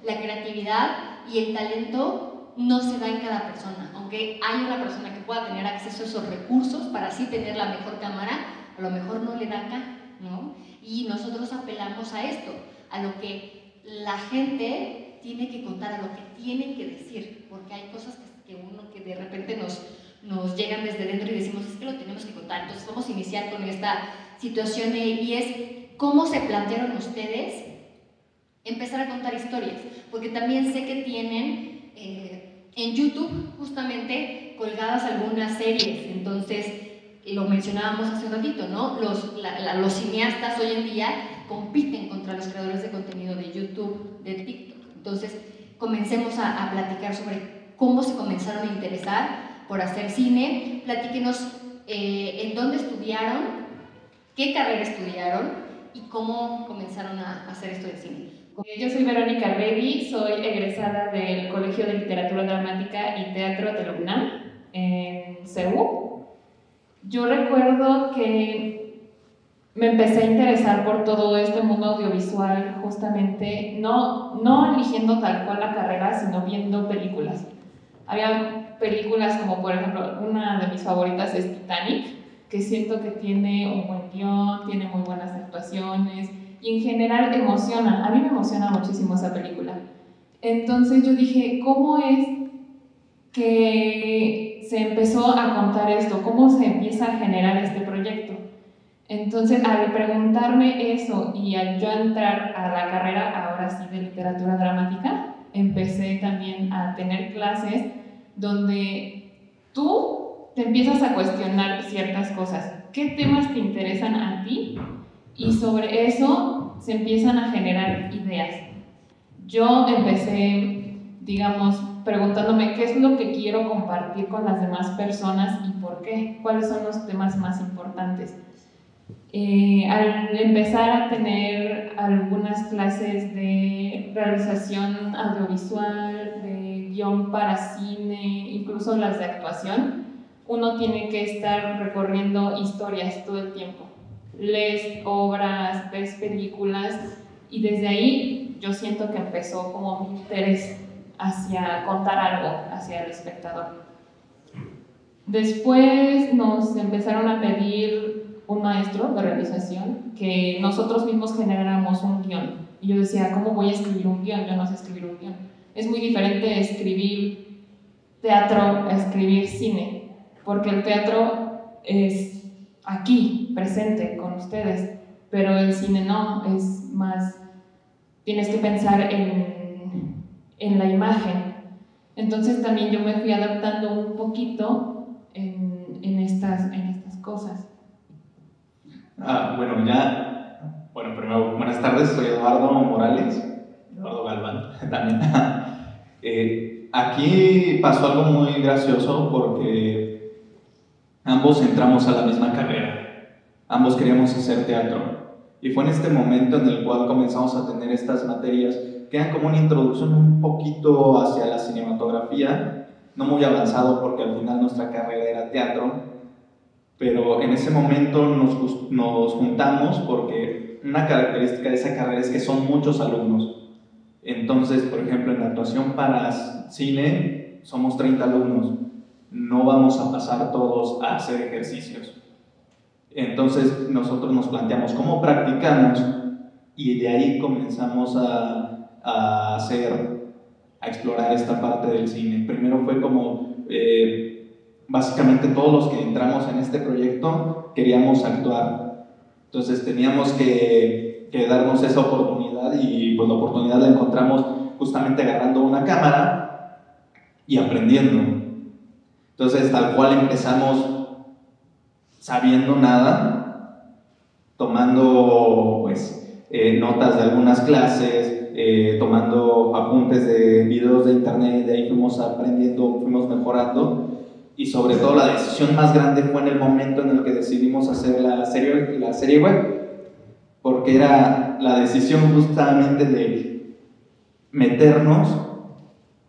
La creatividad y el talento no se da en cada persona, aunque hay una persona que pueda tener acceso a esos recursos para así tener la mejor cámara, a lo mejor no le da acá, ¿no? Y nosotros apelamos a esto, a lo que la gente tiene que contar, a lo que tiene que decir, porque hay cosas que uno que de repente nos llegan desde dentro y decimos, es que lo tenemos que contar. Entonces vamos a iniciar con esta situación y es cómo se plantearon ustedes empezar a contar historias, porque también sé que tienen en YouTube justamente colgadas algunas series. Entonces lo mencionábamos hace un ratito, ¿no? Los cineastas hoy en día compiten contra los creadores de contenido de YouTube, de TikTok. Entonces comencemos a platicar sobre cómo se comenzaron a interesar por hacer cine. Platíquenos en dónde estudiaron, qué carrera estudiaron y cómo comenzaron a hacer esto de cine. Yo soy Verónica Revy, soy egresada del Colegio de Literatura Dramática y Teatro de la UNAM en CEU. Yo recuerdo que me empecé a interesar por todo este mundo audiovisual justamente, no eligiendo tal cual la carrera, sino viendo películas. Había películas como, por ejemplo, una de mis favoritas es Titanic, que siento que tiene un buen guión, tiene muy buenas actuaciones y en general emociona. A mí me emociona muchísimo esa película. Entonces yo dije, ¿cómo es que se empezó a contar esto? ¿Cómo se empieza a generar este proyecto? Entonces, al preguntarme eso y al yo entrar a la carrera, ahora sí, de literatura dramática, empecé también a tener clases donde tú te empiezas a cuestionar ciertas cosas. ¿Qué temas te interesan a ti? Y sobre eso se empiezan a generar ideas. Yo empecé, digamos, preguntándome qué es lo que quiero compartir con las demás personas y por qué, cuáles son los temas más importantes. Al empezar a tener algunas clases de realización audiovisual, de guión para cine, incluso las de actuación, uno tiene que estar recorriendo historias todo el tiempo. Lees obras, ves películas y desde ahí yo siento que empezó como mi interés hacia contar algo hacia el espectador. Después nos empezaron a pedir un maestro de realización que nosotros mismos generáramos un guión. Y yo decía, ¿cómo voy a escribir un guión? Yo no sé escribir un guión. Es muy diferente escribir teatro a escribir cine, porque el teatro es aquí, presente, con ustedes, pero el cine no, es más, tienes que pensar en la imagen. Entonces también yo me fui adaptando un poquito en estas cosas. Bueno, primero, buenas tardes, soy Eduardo Morales, Eduardo Galván también. Aquí pasó algo muy gracioso porque ambos entramos a la misma carrera, ambos queríamos hacer teatro y fue en este momento en el cual comenzamos a tener estas materias que eran como una introducción un poquito hacia la cinematografía, no muy avanzado porque al final nuestra carrera era teatro. Pero en ese momento nos juntamos porque una característica de esa carrera es que son muchos alumnos. Entonces, por ejemplo, en la actuación para cine somos 30 alumnos. No vamos a pasar todos a hacer ejercicios. Entonces, nosotros nos planteamos cómo practicamos y de ahí comenzamos a explorar esta parte del cine. Primero fue como... básicamente todos los que entramos en este proyecto queríamos actuar, entonces teníamos que darnos esa oportunidad y pues la oportunidad la encontramos justamente agarrando una cámara y aprendiendo. Entonces tal cual empezamos sabiendo nada, tomando pues notas de algunas clases, tomando apuntes de videos de internet, de ahí fuimos aprendiendo, fuimos mejorando. Y sobre todo la decisión más grande fue en el momento en el que decidimos hacer la serie web, porque era la decisión justamente de meternos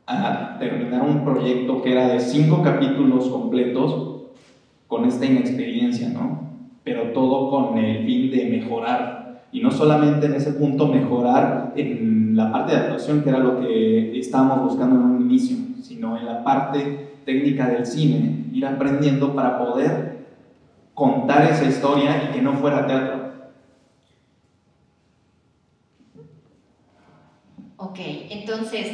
a terminar un proyecto que era de 5 capítulos completos con esta inexperiencia, ¿no? Pero todo con el fin de mejorar Y no solamente en ese punto mejorar en la parte de actuación, que era lo que estábamos buscando en un inicio, sino en la parte técnica del cine, ir aprendiendo para poder contar esa historia y que no fuera teatro. Ok, entonces,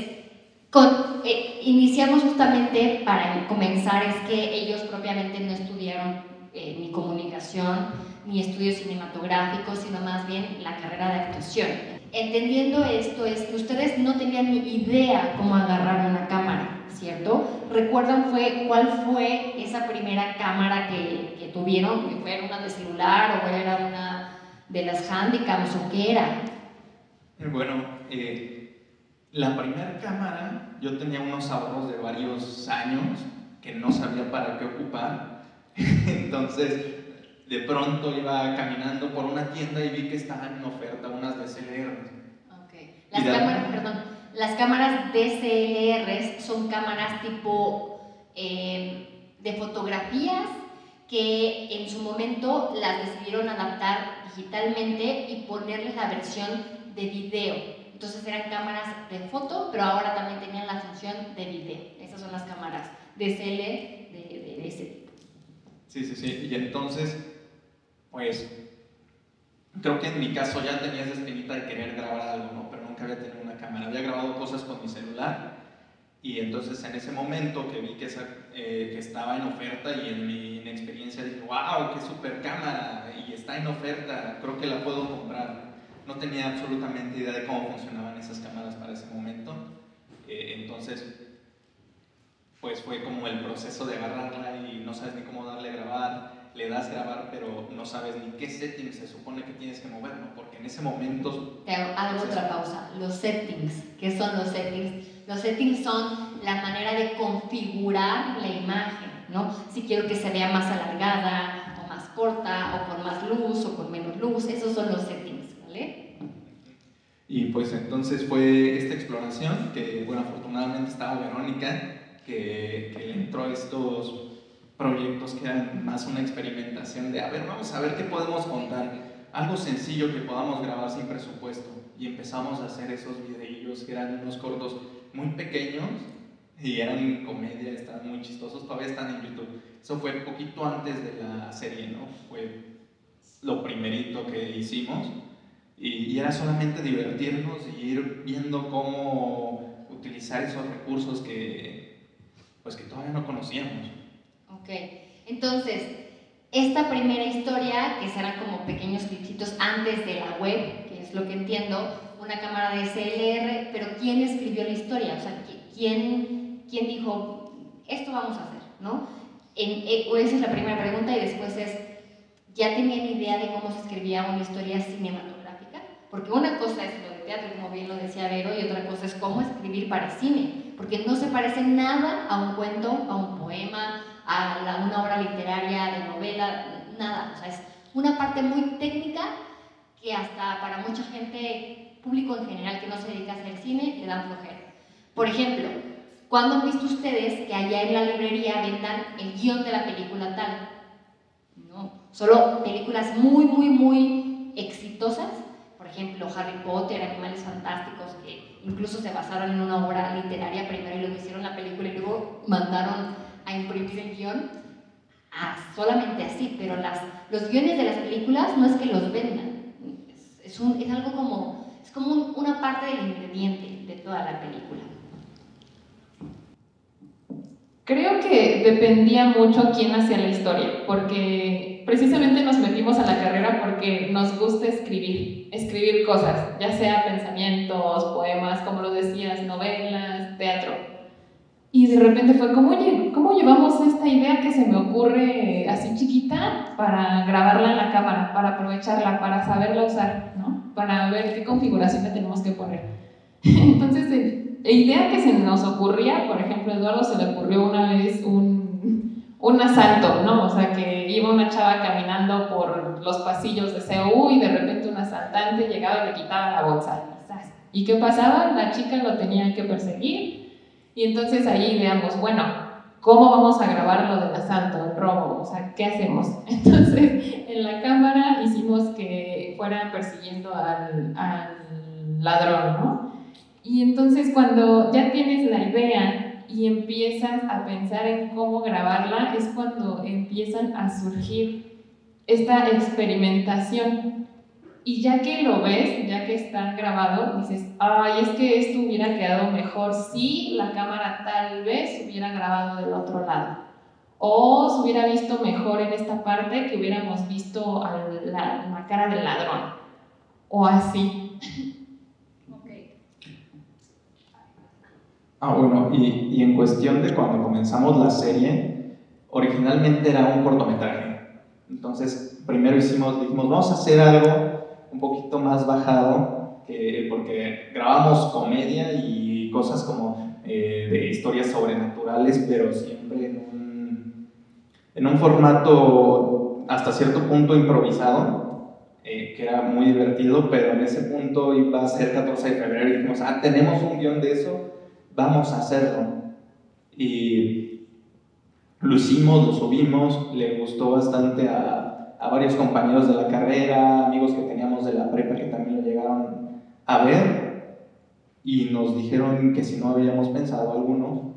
iniciamos justamente para comenzar, es que ellos propiamente no estudiaron ni comunicación, ni estudios cinematográficos, sino más bien la carrera de actuación. Entendiendo esto, es que ustedes no tenían ni idea cómo agarrar una cámara, ¿cierto? ¿Recuerdan cuál fue esa primera cámara que tuvieron? ¿Que fue una de celular o era una de las handicaps o qué era? Bueno, la primera cámara, yo tenía unos ahorros de varios años que no sabía para qué ocupar. Entonces, de pronto iba caminando por una tienda y vi que estaban en oferta unas DSLR. Okay. Las cámaras DSLR son cámaras tipo de fotografías que en su momento las decidieron adaptar digitalmente y ponerles la versión de video. Entonces eran cámaras de foto, pero ahora también tenían la función de video. Esas son las cámaras DSL de ese tipo. Sí. Y entonces, pues, creo que en mi caso ya tenía esa espinita de querer grabar algo, ¿no? Pero nunca había tenido una cámara. Había grabado cosas con mi celular y entonces en ese momento que vi que estaba en oferta y en mi inexperiencia dije, wow, qué super cámara y está en oferta, creo que la puedo comprar. No tenía absolutamente idea de cómo funcionaban esas cámaras para ese momento. Entonces, pues fue como el proceso de agarrarla y no sabes ni cómo darle a grabar, le das grabar pero no sabes ni qué settings se supone que tienes que mover, ¿no? Porque en ese momento... Te hago otra pausa, los settings. ¿Qué son los settings? Los settings son la manera de configurar la imagen, ¿no? Si quiero que se vea más alargada o más corta o con más luz o con menos luz, esos son los settings, ¿vale? Y pues entonces fue esta exploración que, bueno, afortunadamente estaba Verónica, que le entró a estos proyectos que eran más una experimentación de, a ver, vamos a ver qué podemos contar, algo sencillo que podamos grabar sin presupuesto. Y empezamos a hacer esos videillos que eran unos cortos muy pequeños y eran comedia, estaban muy chistosos, todavía están en YouTube. Eso fue poquito antes de la serie, ¿no? Fue lo primerito que hicimos y era solamente divertirnos y ir viendo cómo utilizar esos recursos que todavía no conocíamos. Ok, entonces, esta primera historia, que serán como pequeños clipsitos antes de la web, que es lo que entiendo, una cámara de SLR, pero ¿quién escribió la historia? O sea, ¿quién dijo, esto vamos a hacer, ¿no? Esa es la primera pregunta y después es, ¿ya tenían idea de cómo se escribía una historia cinematográfica? Porque una cosa es lo de teatro, como bien lo decía Vero, y otra cosa es cómo escribir para cine, porque no se parece nada a un cuento, a un poema, a una obra literaria, de novela, nada. O sea, es una parte muy técnica que hasta para mucha gente, público en general que no se dedica a hacer cine, le dan flojera. Por ejemplo, ¿cuándo han visto ustedes que allá en la librería vendan el guión de la película tal? No, solo películas muy exitosas. Por ejemplo, Harry Potter, Animales Fantásticos, que incluso se basaron en una obra literaria primero y luego hicieron la película y luego mandaron a imprimir el guión, solamente así, pero los guiones de las películas no es que los vendan, es algo como, es como una parte del ingrediente de toda la película. Creo que dependía mucho quién hacía la historia, porque precisamente nos metimos a la carrera porque nos gusta escribir cosas, ya sea pensamientos, poemas, como lo decías, novelas, teatro. Y de repente fue como, oye, ¿cómo llevamos esta idea que se me ocurre así chiquita para grabarla en la cámara, para aprovecharla, para saberla usar, ¿no? Para ver qué configuración le tenemos que poner? Entonces, la idea que se nos ocurría, por ejemplo, a Eduardo se le ocurrió una vez un asalto, ¿no? O sea, que iba una chava caminando por los pasillos de CU y de repente un asaltante llegaba y le quitaba la bolsa. ¿Y qué pasaba? La chica lo tenía que perseguir. Y entonces ahí veamos, bueno, ¿cómo vamos a grabar lo del asalto, el robo? O sea, ¿qué hacemos? Entonces, en la cámara hicimos que fueran persiguiendo al ladrón, ¿no? Y entonces cuando ya tienes la idea y empiezas a pensar en cómo grabarla, es cuando empiezan a surgir esta experimentación. Y ya que lo ves, ya que está grabado, dices, ay, es que esto hubiera quedado mejor si la cámara tal vez hubiera grabado del otro lado. O se hubiera visto mejor en esta parte que hubiéramos visto la cara del ladrón. O así. Bueno, y en cuestión de cuando comenzamos la serie, originalmente era un cortometraje. Entonces, primero dijimos, vamos a hacer algo un poquito más bajado, porque grabamos comedia y cosas como de historias sobrenaturales, pero siempre en un formato hasta cierto punto improvisado, que era muy divertido, pero en ese punto iba a ser 14 de febrero y dijimos, tenemos un guión de eso, vamos a hacerlo. Y lo hicimos, lo subimos, le gustó bastante a varios compañeros de la carrera, amigos que teníamos de la prepa que también lo llegaron a ver, y nos dijeron que si no habíamos pensado alguno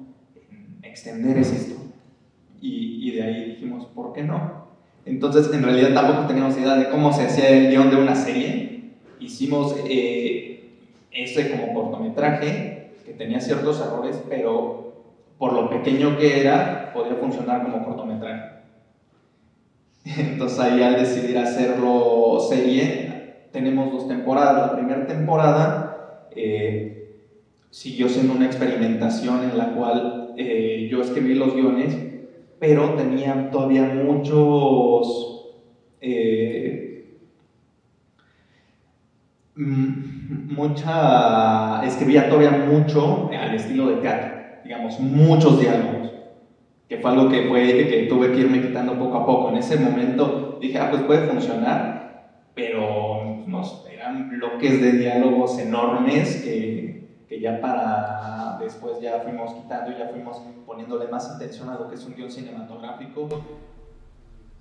en extender esto. Y de ahí dijimos, ¿por qué no? Entonces, en realidad tampoco teníamos idea de cómo se hacía el guión de una serie. Hicimos ese como cortometraje, que tenía ciertos errores, pero por lo pequeño que era, podía funcionar como cortometraje. Entonces ahí al decidir hacerlo serie, tenemos 2 temporadas. La primera temporada siguió siendo una experimentación en la cual yo escribí los guiones, pero tenía todavía escribía todavía mucho al estilo de teatro, digamos, muchos diálogos, que fue algo que tuve que irme quitando poco a poco. En ese momento dije, pues puede funcionar, pero eran bloques de diálogos enormes que ya para después ya fuimos quitando y ya fuimos poniéndole más atención a lo que es un guión cinematográfico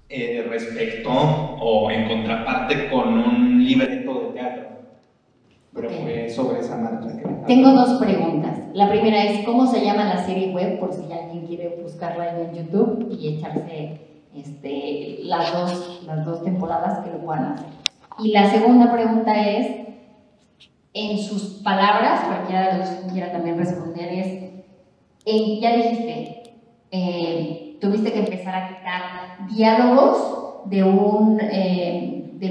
respecto o en contraparte con un libreto de teatro. Pero fue sobre esa marcha que... Tengo 2 preguntas. La primera es, ¿cómo se llama la serie web? Por si alguien quiere buscarla en YouTube y echarse las dos temporadas que lo puedan hacer. Y la segunda pregunta es, en sus palabras, cualquiera de los que quiera también responder, ya dijiste, tuviste que empezar a quitar diálogos de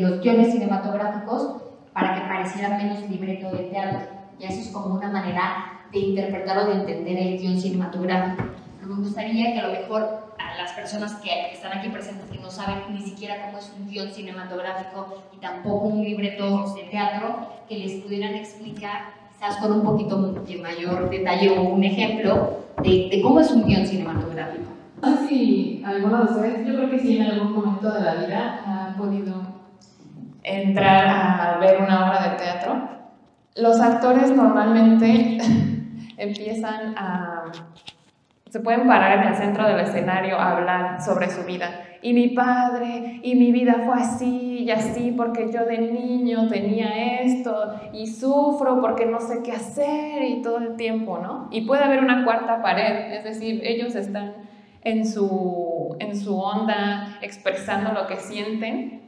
los guiones cinematográficos para que pareciera menos libreto de teatro. Y eso es como una manera de interpretar o de entender el guión cinematográfico. Pero me gustaría que a lo mejor a las personas que están aquí presentes que no saben ni siquiera cómo es un guión cinematográfico y tampoco un libreto de teatro, que les pudieran explicar, quizás con un poquito de mayor detalle o un ejemplo de cómo es un guión cinematográfico. No sé si alguno de ustedes, yo creo que sí, en algún momento de la vida ha podido entrar a ver una obra de teatro. Los actores normalmente se pueden parar en el centro del escenario a hablar sobre su vida. Y mi padre, y mi vida fue así y así, porque yo de niño tenía esto, y sufro porque no sé qué hacer, y todo el tiempo, ¿no? Y puede haber una cuarta pared, es decir, ellos están en su onda, expresando lo que sienten,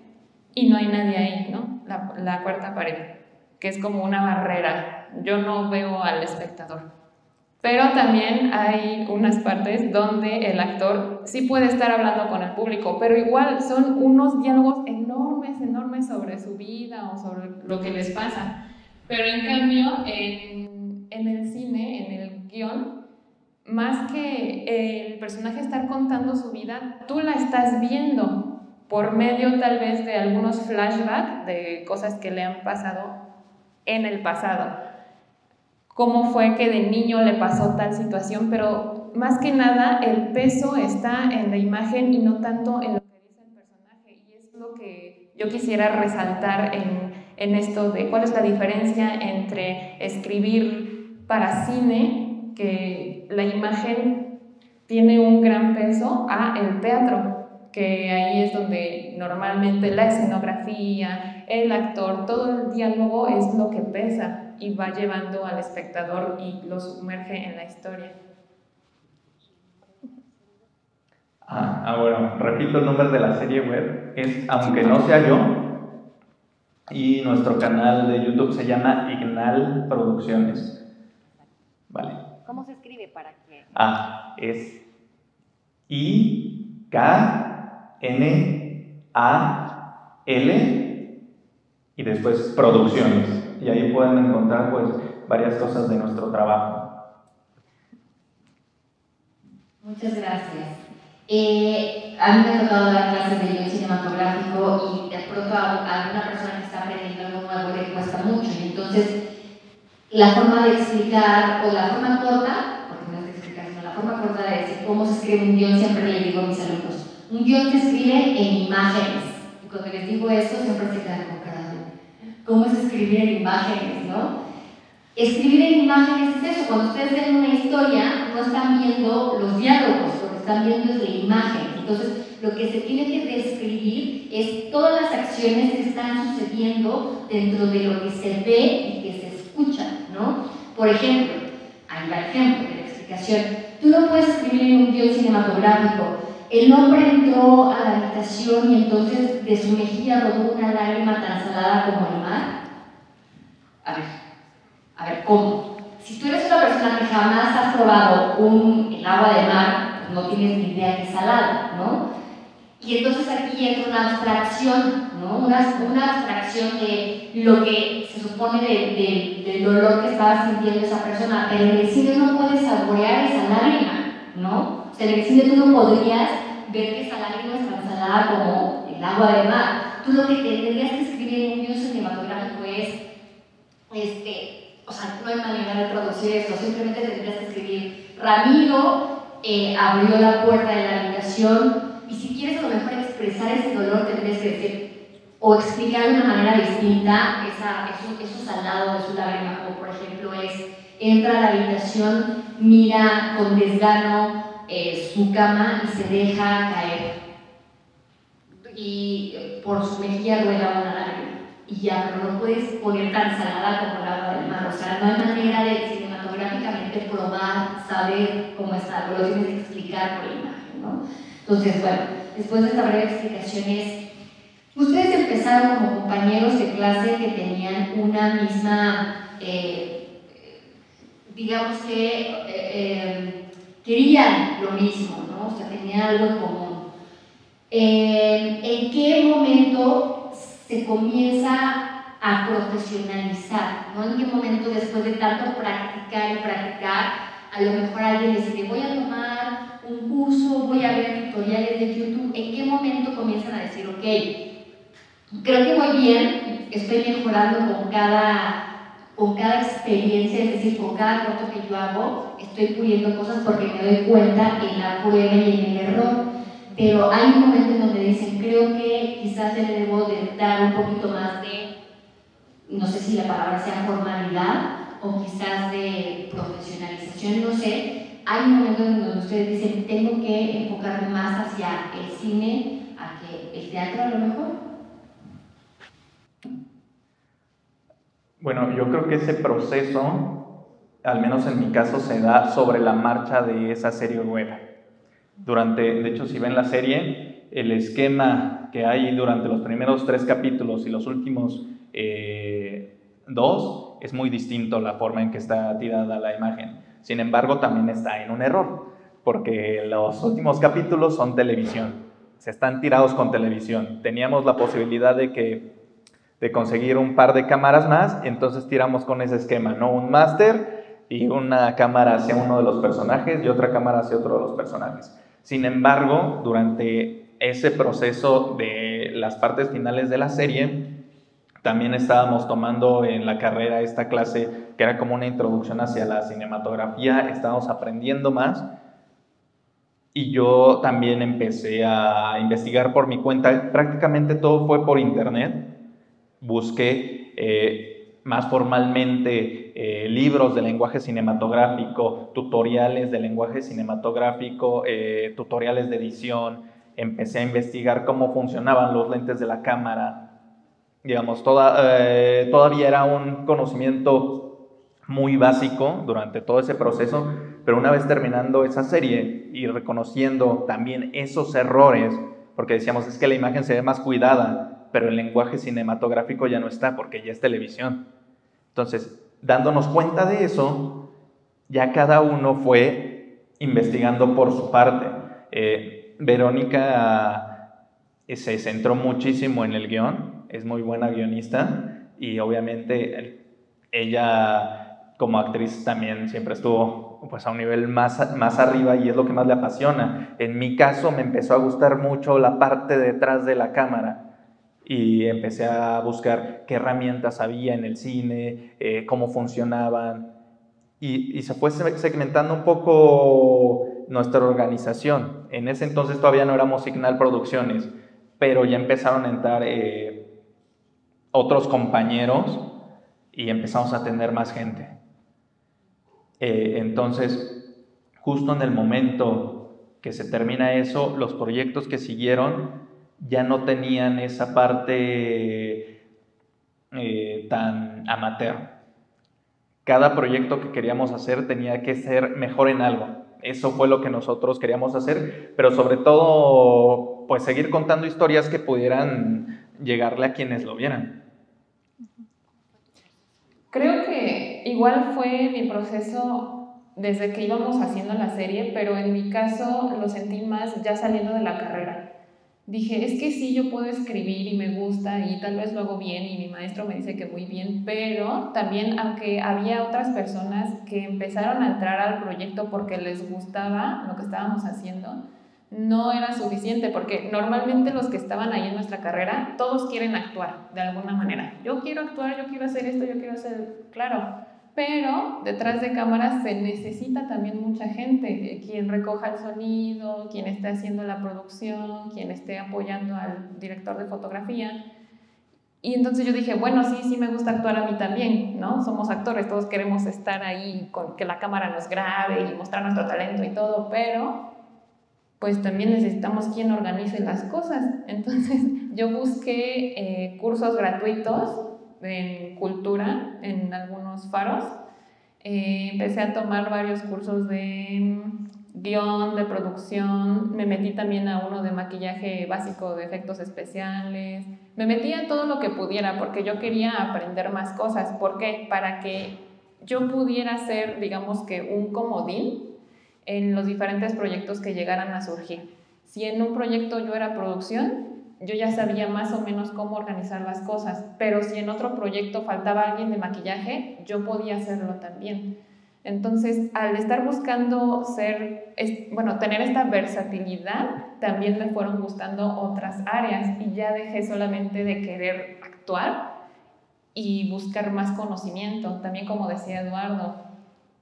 y no hay nadie ahí, ¿no? La cuarta pared, que es como una barrera. Yo no veo al espectador. Pero también hay unas partes donde el actor sí puede estar hablando con el público, pero igual son unos diálogos enormes sobre su vida o sobre lo que les pasa. Pero en cambio, en el cine, en el guión, más que el personaje estar contando su vida, tú la estás viendo por medio tal vez de algunos flashbacks de cosas que le han pasado en el pasado. Cómo fue que de niño le pasó tal situación, pero más que nada el peso está en la imagen y no tanto en lo que dice el personaje. Y es lo que yo quisiera resaltar en esto de cuál es la diferencia entre escribir para cine, que la imagen tiene un gran peso, a el teatro, que ahí es donde normalmente la escenografía, el actor, todo el diálogo es lo que pesa y va llevando al espectador y lo sumerge en la historia. Bueno, repito el nombre de la serie web, es Aunque no sea yo, y nuestro canal de YouTube se llama Ignal Producciones. Vale. ¿Cómo se escribe para que? Es IKNAL y después Producciones. Y ahí pueden encontrar pues varias cosas de nuestro trabajo. Muchas gracias. A mí me ha tocado dar clases de guión cinematográfico y de pronto a una persona que está aprendiendo algo nuevo le cuesta mucho. Y entonces, la forma de explicar, o la forma corta, porque no es de explicar, sino la forma corta de decir cómo se escribe un guión, siempre le digo a mis alumnos: un guión se escribe en imágenes. Y cuando les digo eso, siempre se quedan con cara de ¿cómo es escribir en imágenes, no? Escribir en imágenes es eso. Cuando ustedes ven una historia, no están viendo los diálogos, lo que están viendo es la imagen. Entonces, lo que se tiene que describir es todas las acciones que están sucediendo dentro de lo que se ve y que se escucha, ¿no? Por ejemplo, ahí va el ejemplo de la explicación. Tú no puedes escribir en un guión cinematográfico: el hombre entró a la habitación y entonces de su mejilla rodó una lágrima tan salada como el mar. A ver, ¿cómo? Si tú eres una persona que jamás has probado el agua de mar, pues no tienes ni idea que es salada, ¿no? Y entonces aquí entra una abstracción, ¿no? Una abstracción de lo que se supone del dolor que estaba sintiendo esa persona, pero en el cine no puedes saborear esa lágrima, ¿no? O sea, en el cine tú no podrías ver que esa lágrima es tan salada como el agua de mar. Tú lo que tendrías que escribir en un guión cinematográfico es, o sea, no hay manera de traducir eso, simplemente tendrías que escribir: Ramiro abrió la puerta de la habitación. Y si quieres a lo mejor expresar ese dolor, tendrías que decir, o explicar de una manera distinta eso salado de su lágrima, como por ejemplo entra a la habitación, mira con desgano su cama y se deja caer, y por su mejilla rueda una lágrima. Y ya, pero no puedes poner tan salada como el agua del mar. O sea, no hay manera de cinematográficamente probar, saber cómo es algo, lo tienes que explicar por la imagen, ¿no? Entonces, bueno, después de esta breve explicación ustedes empezaron como compañeros de clase que tenían una misma, digamos que querían lo mismo, ¿no? O sea, tenían algo en común. ¿En qué momento se comienza a profesionalizar, ¿no? ¿En qué momento, después de tanto practicar y practicar, a lo mejor alguien decide: voy a tomar un curso, voy a ver tutoriales de YouTube? ¿En qué momento comienzan a decir: ok, creo que voy bien, estoy mejorando con cada experiencia, es decir, con cada corto que yo hago, estoy puliendo cosas porque me doy cuenta en la prueba y en el error? Pero hay un momento en donde dicen: creo que quizás le debo de dar un poquito más de, no sé si la palabra sea formalidad, o quizás de profesionalización, no sé. Hay un momento en donde ustedes dicen: tengo que enfocarme más hacia el cine, a que el teatro a lo mejor. Bueno, yo creo que ese proceso, al menos en mi caso, se da sobre la marcha de esa serie web. De hecho, si ven la serie, el esquema que hay durante los primeros 3 capítulos y los últimos 2 es muy distinto la forma en que está tirada la imagen. Sin embargo, también está en un error, porque los últimos capítulos son televisión, se están tirados con televisión. Teníamos la posibilidad de conseguir un par de cámaras más, entonces tiramos con ese esquema, ¿no? Un máster y una cámara hacia uno de los personajes y otra cámara hacia otro de los personajes. Sin embargo, durante ese proceso de las partes finales de la serie, también estábamos tomando en la carrera esta clase que era como una introducción hacia la cinematografía, estábamos aprendiendo más y yo también empecé a investigar por mi cuenta. Prácticamente todo fue por internet. Busqué más formalmente libros de lenguaje cinematográfico, tutoriales de lenguaje cinematográfico, tutoriales de edición, empecé a investigar cómo funcionaban los lentes de la cámara. Digamos, todavía era un conocimiento muy básico durante todo ese proceso, pero una vez terminando esa serie y reconociendo también esos errores, porque decíamos, es que la imagen se ve más cuidada, pero el lenguaje cinematográfico ya no está porque ya es televisión. Entonces, dándonos cuenta de eso, ya cada uno fue investigando por su parte. Verónica se centró muchísimo en el guión, es muy buena guionista y obviamente ella como actriz también siempre estuvo pues, a un nivel más arriba y es lo que más le apasiona. En mi caso me empezó a gustar mucho la parte detrás de la cámara y empecé a buscar qué herramientas había en el cine, cómo funcionaban y se fue segmentando un poco nuestra organización. En ese entonces todavía no éramos Signal Producciones, pero ya empezaron a entrar otros compañeros y empezamos a tener más gente. Entonces, justo en el momento que se termina eso, los proyectos que siguieron ya no tenían esa parte tan amateur. Cada proyecto que queríamos hacer tenía que ser mejor en algo. Eso fue lo que nosotros queríamos hacer, pero sobre todo, pues seguir contando historias que pudieran llegarle a quienes lo vieran. Creo que igual fue mi proceso desde que íbamos haciendo la serie, pero en mi caso lo sentí más ya saliendo de la carrera. Dije, es que sí, yo puedo escribir y me gusta y tal vez lo hago bien y mi maestro me dice que muy bien, pero también aunque había otras personas que empezaron a entrar al proyecto porque les gustaba lo que estábamos haciendo, no era suficiente porque normalmente los que estaban ahí en nuestra carrera, todos quieren actuar de alguna manera. Yo quiero actuar, yo quiero hacer esto, yo quiero hacer, claro, pero detrás de cámaras se necesita también mucha gente, quien recoja el sonido, quien esté haciendo la producción, quien esté apoyando al director de fotografía. Y entonces yo dije, bueno, sí me gusta actuar a mí también, ¿no? Somos actores, todos queremos estar ahí con que la cámara nos grabe y mostrar nuestro talento y todo, pero pues también necesitamos quien organice las cosas. Entonces yo busqué cursos gratuitos en cultura en algunos faros. Empecé a tomar varios cursos de guión, de producción, me metí también a uno de maquillaje básico de efectos especiales, me metí a todo lo que pudiera porque yo quería aprender más cosas. ¿Por qué? Para que yo pudiera ser, digamos que un comodín en los diferentes proyectos que llegaran a surgir. Si en un proyecto yo era producción, yo ya sabía más o menos cómo organizar las cosas, pero si en otro proyecto faltaba alguien de maquillaje, yo podía hacerlo también. Entonces, al estar buscando tener esta versatilidad, también me fueron gustando otras áreas y ya dejé solamente de querer actuar y buscar más conocimiento. También, como decía Eduardo,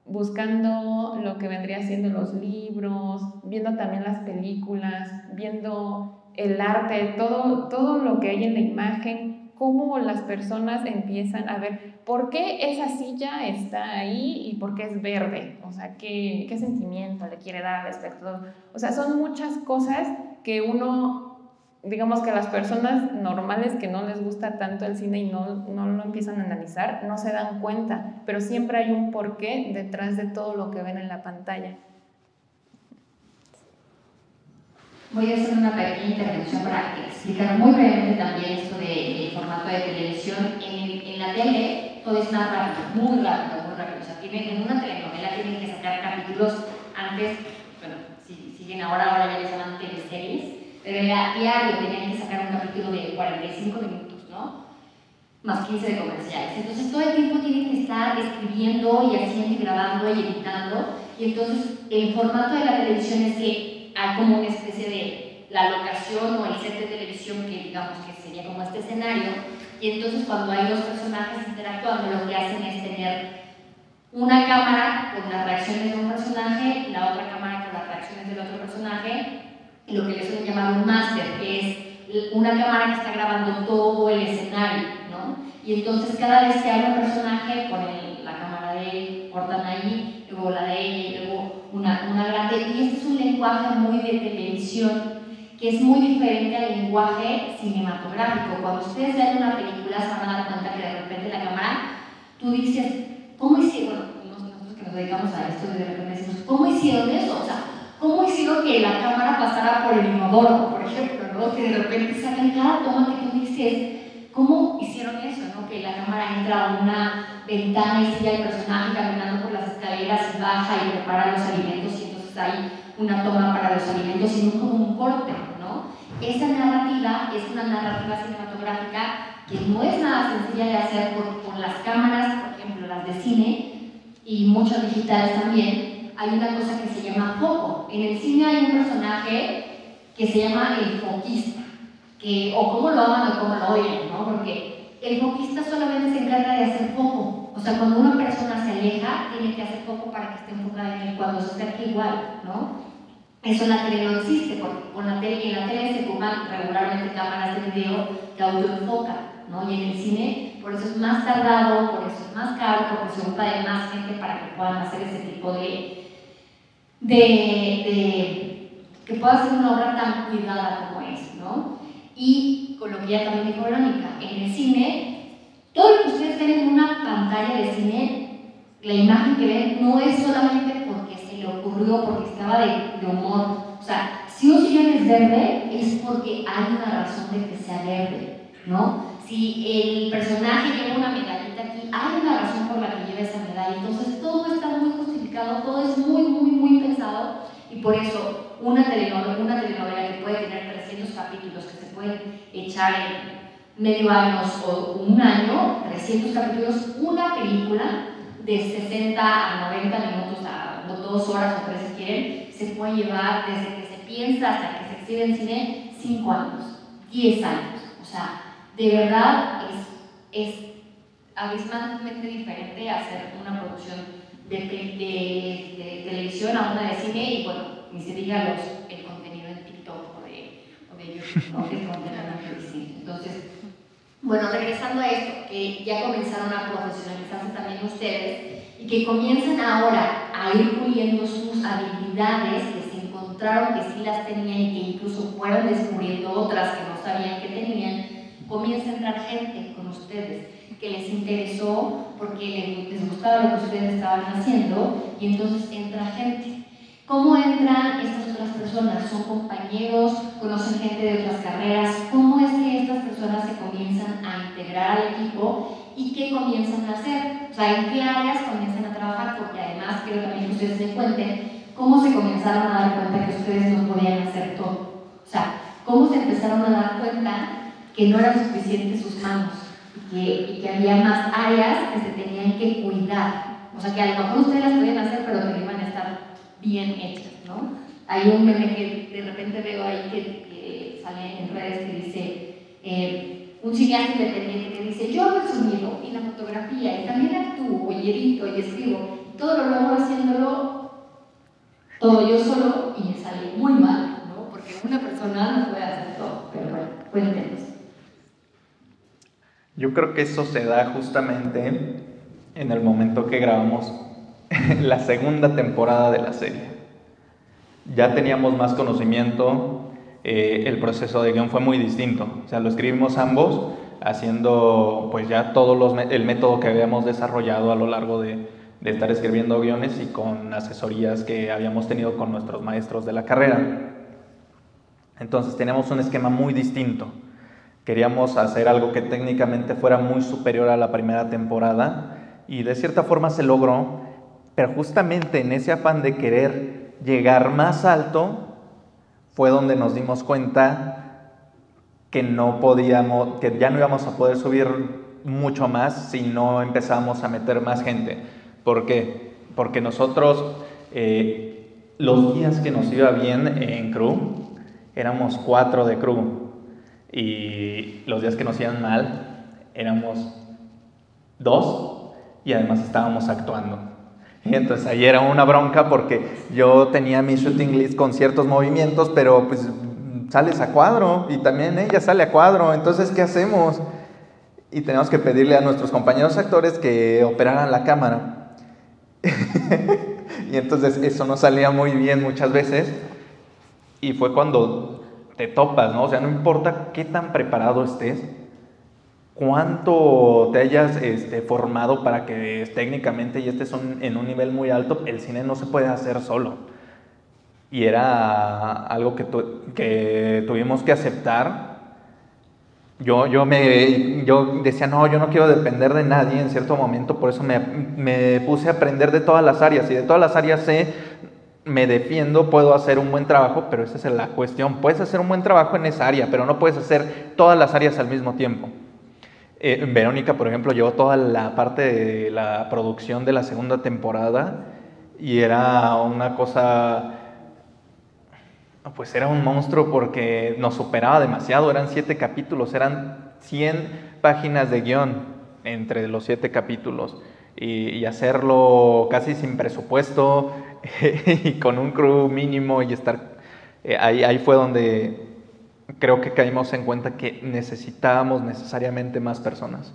buscando lo que vendría siendo los libros, viendo también las películas, viendo el arte, todo lo que hay en la imagen, cómo las personas empiezan a ver por qué esa silla está ahí y por qué es verde, o sea, qué sentimiento le quiere dar al espectador. O sea, son muchas cosas que uno, digamos que las personas normales que no les gusta tanto el cine y no lo empiezan a analizar, no se dan cuenta, pero siempre hay un porqué detrás de todo lo que ven en la pantalla. Voy a hacer una pequeña intervención para explicar muy brevemente también esto del formato de televisión. En la tele todo es más rápido, muy rápido. O sea, en una telenovela tienen que sacar capítulos antes, bueno, si siguen ahora ya les llaman teleseries, pero a diario tenían que sacar un capítulo de 45 minutos, ¿no? Más 15 de comerciales. Entonces todo el tiempo tienen que estar escribiendo y haciendo y grabando y editando. Y entonces el formato de la televisión es que hay como una especie de la locación o el set de televisión que digamos que sería como este escenario, y entonces cuando hay dos personajes interactuando lo que hacen es tener una cámara con las reacciones de un personaje, la otra cámara con las reacciones del otro personaje, y lo que les suelen llamar un máster, que es una cámara que está grabando todo el escenario, ¿no? Y entonces cada vez que hay un personaje, ponen la cámara de él, cortan ahí, luego la de ella y luego una grande, y este es un lenguaje muy de televisión que es muy diferente al lenguaje cinematográfico. Cuando ustedes ven una película se van a dar cuenta que de repente la cámara, tú dices, ¿cómo hicieron? Nosotros que nos dedicamos a esto, de repente decimos, ¿cómo hicieron eso? O sea, ¿cómo hicieron que la cámara pasara por el inodoro, por ejemplo, ¿no? Que de repente sacan cada toma que tú dices, ¿cómo hicieron eso, no? Que la cámara entra a una ventana y sigue al personaje caminando por las escaleras y baja y prepara los alimentos y entonces hay una toma para los alimentos y no como un corte, ¿no? Esa narrativa es una narrativa cinematográfica que no es nada sencilla de hacer con las cámaras, por ejemplo, las de cine y muchas digitales también. Hay una cosa que se llama foco. En el cine hay un personaje que se llama el foquista, o cómo lo aman o cómo lo odian, ¿no? Porque el foquista solamente se encarga de hacer foco. O sea, cuando una persona se aleja, tiene que hacer foco para que esté enfocada en él. Cuando se acerca igual, ¿no? Eso en la tele no existe, porque en la tele se ocupan regularmente cámaras de video que autoenfocan, ¿no? Y en el cine, por eso es más tardado, por eso es más caro, porque se ocupa de más gente para que puedan hacer ese tipo que pueda ser una obra tan cuidada como es, ¿no? Y con lo que ya también dijo Verónica, en el cine, todo lo que ustedes ven en una pantalla de cine, la imagen que ven no es solamente porque se le ocurrió, porque estaba de humor. O sea, si un sillón es verde, es porque hay una razón de que sea verde, ¿no? Si el personaje lleva una medallita aquí, hay una razón por la que lleva esa medalla. Entonces todo está muy justificado, todo es muy, muy, muy pensado. Y por eso una telenovela que puede tener 300 capítulos, que se pueden echar en medio año o un año, 300 capítulos, una película de 60 a 90 minutos, a 2 horas o 3 si quieren, se puede llevar desde que se piensa hasta que se exhibe en cine 5 años, 10 años. O sea, de verdad es abismalmente diferente hacer una producción de televisión a una de cine y bueno, ni se diga el contenido en TikTok o de YouTube, ¿no? Que es completamente distinto. Entonces, bueno, regresando a esto, que ya comenzaron a profesionalizarse también ustedes y que comienzan ahora a ir puliendo sus habilidades que se encontraron que sí las tenían y que incluso fueron descubriendo otras que no sabían que tenían, comienza a entrar gente con ustedes que les interesó porque les gustaba lo que ustedes estaban haciendo y entonces entra gente. ¿Cómo entran estas otras personas? ¿Son compañeros? ¿Conocen gente de otras carreras? ¿Cómo es que estas personas se comienzan a integrar al equipo y qué comienzan a hacer? O sea, ¿en qué áreas comienzan a trabajar? Porque además quiero también que ustedes se cuenten cómo se comenzaron a dar cuenta que ustedes no podían hacer todo. O sea, cómo se empezaron a dar cuenta que no eran suficientes sus manos y que había más áreas que se tenían que cuidar. O sea, que a lo mejor ustedes las podían hacer, pero que iban a estar bien hechas, ¿no? Hay un meme que de repente veo ahí que sale en redes que dice un cineasta independiente que dice yo hago el sonido y la fotografía y también actúo y edito y escribo y todo lo logro haciéndolo todo yo solo y me sale muy mal, ¿no? Porque una persona no puede hacer todo, pero bueno, cuéntenos. Yo creo que eso se da justamente en el momento que grabamos la segunda temporada de la serie. Ya teníamos más conocimiento, el proceso de guión fue muy distinto. O sea, lo escribimos ambos haciendo pues ya el método que habíamos desarrollado a lo largo de estar escribiendo guiones y con asesorías que habíamos tenido con nuestros maestros de la carrera. Entonces teníamos un esquema muy distinto. Queríamos hacer algo que técnicamente fuera muy superior a la primera temporada y de cierta forma se logró, pero justamente en ese afán de querer llegar más alto fue donde nos dimos cuenta que que ya no íbamos a poder subir mucho más si no empezábamos a meter más gente. ¿Por qué? Porque nosotros, los días que nos iba bien en crew, éramos 4 de crew. Y los días que nos iban mal, éramos 2 y además estábamos actuando. Y entonces ahí era una bronca porque yo tenía mi shooting list con ciertos movimientos, pero pues sales a cuadro y también ella sale a cuadro, entonces ¿qué hacemos? Y teníamos que pedirle a nuestros compañeros actores que operaran la cámara. Y entonces eso no salía muy bien muchas veces y fue cuando te topas, ¿no? O sea, no importa qué tan preparado estés, cuánto te hayas formado para que técnicamente ya estés en un nivel muy alto, el cine no se puede hacer solo. Y era algo que tuvimos que aceptar. Yo decía, no, yo no quiero depender de nadie en cierto momento, por eso me puse a aprender de todas las áreas, y de todas las áreas me defiendo, puedo hacer un buen trabajo, pero esa es la cuestión, puedes hacer un buen trabajo en esa área, pero no puedes hacer todas las áreas al mismo tiempo. Verónica, por ejemplo, llevó toda la parte de la producción de la segunda temporada, y era una cosa... Pues era un monstruo porque nos superaba demasiado, eran 7 capítulos, eran 100 páginas de guión entre los 7 capítulos, y hacerlo casi sin presupuesto y con un crew mínimo, y estar ahí fue donde creo que caímos en cuenta que necesitábamos necesariamente más personas.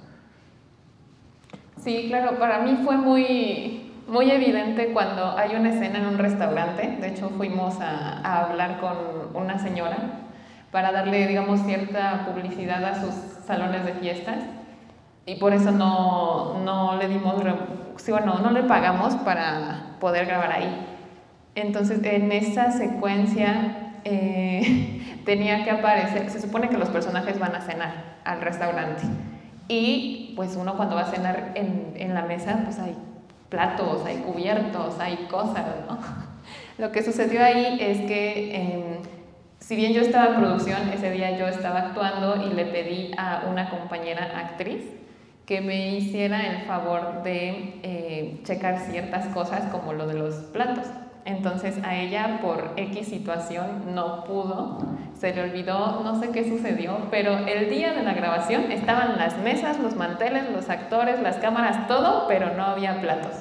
Sí, claro, para mí fue muy evidente cuando hay una escena en un restaurante. De hecho, fuimos a hablar con una señora para darle, digamos, cierta publicidad a sus salones de fiestas, y por eso no le dimos, no le pagamos para poder grabar ahí. Entonces, en esa secuencia tenía que aparecer, se supone que los personajes van a cenar al restaurante, y pues uno cuando va a cenar en la mesa, pues hay platos, hay cubiertos, hay cosas, ¿no? Lo que sucedió ahí es que si bien yo estaba en producción, ese día yo estaba actuando, y le pedí a una compañera actriz que me hiciera el favor de checar ciertas cosas como lo de los platos. Entonces a ella, por X situación, no pudo, se le olvidó, no sé qué sucedió, pero el día de la grabación estaban las mesas, los manteles, los actores, las cámaras, todo, pero no había platos.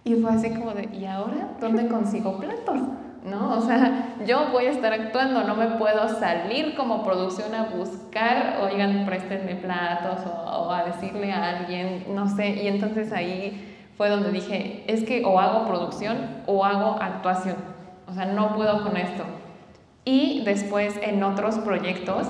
Y fue así como de, ¿y ahora dónde consigo platos? ¿No? O sea, yo voy a estar actuando, no me puedo salir como producción a buscar, oigan, préstenme platos, o a decirle a alguien, no sé. Y entonces ahí fue donde dije, es que o hago producción o hago actuación, o sea, no puedo con esto. Y después en otros proyectos,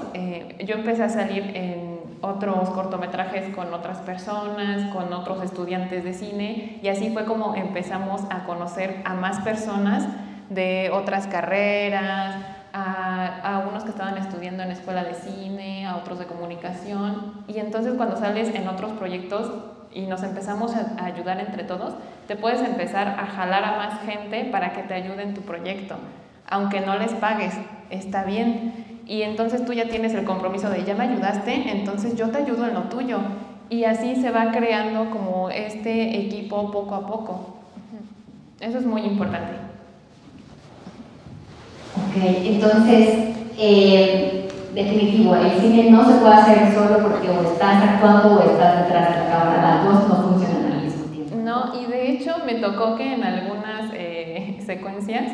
yo empecé a salir en otros cortometrajes con otras personas, con otros estudiantes de cine, y así fue como empezamos a conocer a más personas de otras carreras, a unos que estaban estudiando en escuela de cine, a otros de comunicación. Y entonces cuando sales en otros proyectos y nos empezamos a ayudar entre todos, te puedes empezar a jalar a más gente para que te ayude en tu proyecto, aunque no les pagues, está bien. Y entonces tú ya tienes el compromiso de, ya me ayudaste, entonces yo te ayudo en lo tuyo. Y así se va creando como este equipo poco a poco. Eso es muy importante. Ok, entonces, definitivo, el cine no se puede hacer solo porque o estás actuando o estás detrás de la cámara, las dos no funcionan al mismo tiempo. No, y de hecho me tocó que en algunas secuencias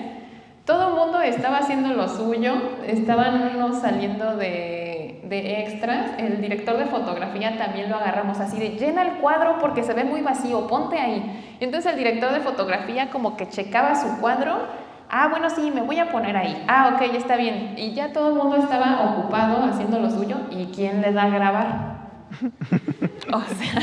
todo el mundo estaba haciendo lo suyo, estaban unos saliendo de extras, el director de fotografía también lo agarramos así de, llena el cuadro porque se ve muy vacío, ponte ahí. Y entonces el director de fotografía como que checaba su cuadro, bueno, sí, me voy a poner ahí, ok, ya está bien. Y ya todo el mundo estaba ocupado haciendo lo suyo, ¿y quién le da a grabar? O sea,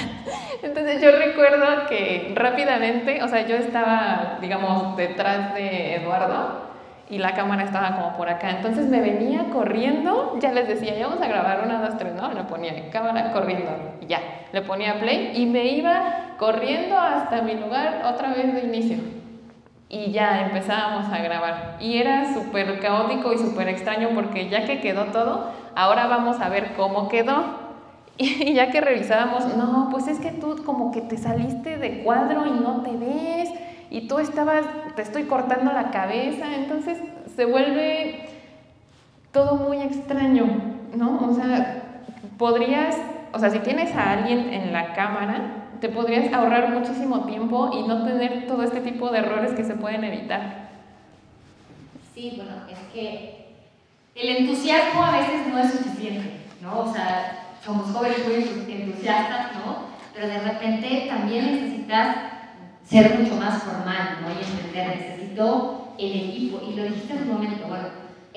entonces yo recuerdo que rápidamente, o sea, yo estaba, digamos, detrás de Eduardo y la cámara estaba como por acá, entonces me venía corriendo, ya les decía, ya vamos a grabar 1, 2, 3, ¿no? Le ponía cámara corriendo, y ya, le ponía play y me iba corriendo hasta mi lugar otra vez de inicio. Y ya empezábamos a grabar. Y era súper caótico y súper extraño porque ya que quedó todo, ahora vamos a ver cómo quedó. Y ya que revisábamos, no, pues es que tú como que te saliste de cuadro y no te ves, y tú te estoy cortando la cabeza, entonces se vuelve todo muy extraño, ¿no? O sea, si tienes a alguien en la cámara, te podrías ahorrar muchísimo tiempo y no tener todo este tipo de errores que se pueden evitar. Sí, bueno, es que el entusiasmo a veces no es suficiente, ¿no? O sea, somos jóvenes muy entusiastas, ¿no? Pero de repente también necesitas ser mucho más formal, ¿no? Y entender, necesito el equipo. Y lo dijiste en un momento, bueno,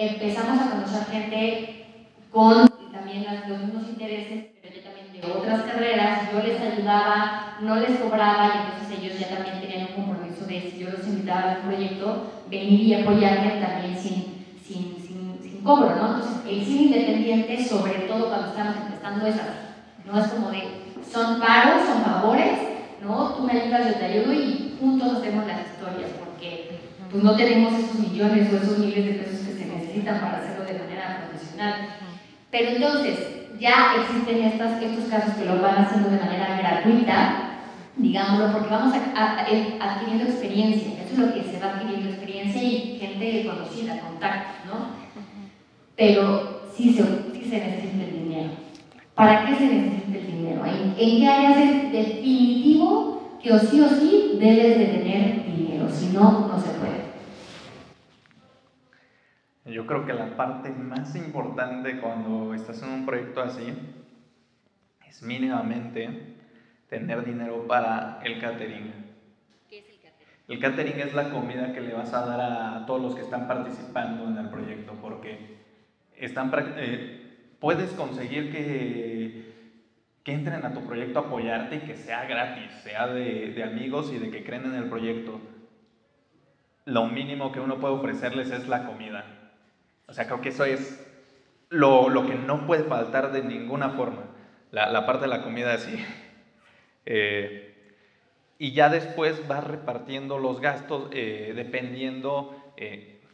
empezamos a conocer gente con también los mismos intereses, pero yo también de otras carreras. Yo les ayudaba, no les cobraba, y entonces ellos ya también tenían un compromiso de, si yo los invitaba al proyecto, venir y apoyarme también sin cobro, ¿no? Entonces, el cine independiente, sobre todo cuando estamos empezando, es así, no es como de, son paros, son favores, ¿no? Tú me ayudas, yo te ayudo y juntos hacemos las historias, porque pues no tenemos esos millones o esos miles de pesos que se necesitan para hacerlo de manera profesional. Pero entonces, ya existen estos casos que lo van haciendo de manera gratuita, digámoslo, porque vamos adquiriendo experiencia. Eso es lo que se va adquiriendo, experiencia y gente conocida, contacto, ¿no? Pero sí se necesita el dinero. ¿Para qué se necesita el dinero? ¿En qué áreas es definitivo que o sí debes de tener dinero? Si no, no se puede. Yo creo que la parte más importante cuando estás en un proyecto así es mínimamente tener dinero para el catering. ¿Qué es el catering? El catering es la comida que le vas a dar a todos los que están participando en el proyecto, porque puedes conseguir que entren a tu proyecto a apoyarte y que sea gratis, sea de amigos y de que creen en el proyecto. Lo mínimo que uno puede ofrecerles es la comida. O sea, creo que eso es lo que no puede faltar de ninguna forma. La parte de la comida, sí. Y ya después vas repartiendo los gastos dependiendo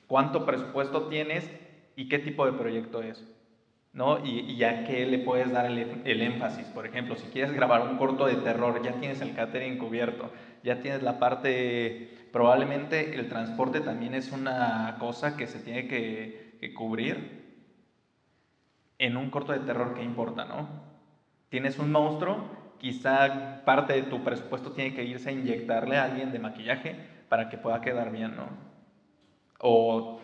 cuánto presupuesto tienes y qué tipo de proyecto es, ¿no? Y a qué le puedes dar el énfasis. Por ejemplo, si quieres grabar un corto de terror, ya tienes el catering cubierto, ya tienes la parte, probablemente el transporte también es una cosa que se tiene que cubrir. En un corto de terror, ¿qué importa, no? Tienes un monstruo, quizá parte de tu presupuesto tiene que irse a inyectarle a alguien de maquillaje para que pueda quedar bien, ¿no? O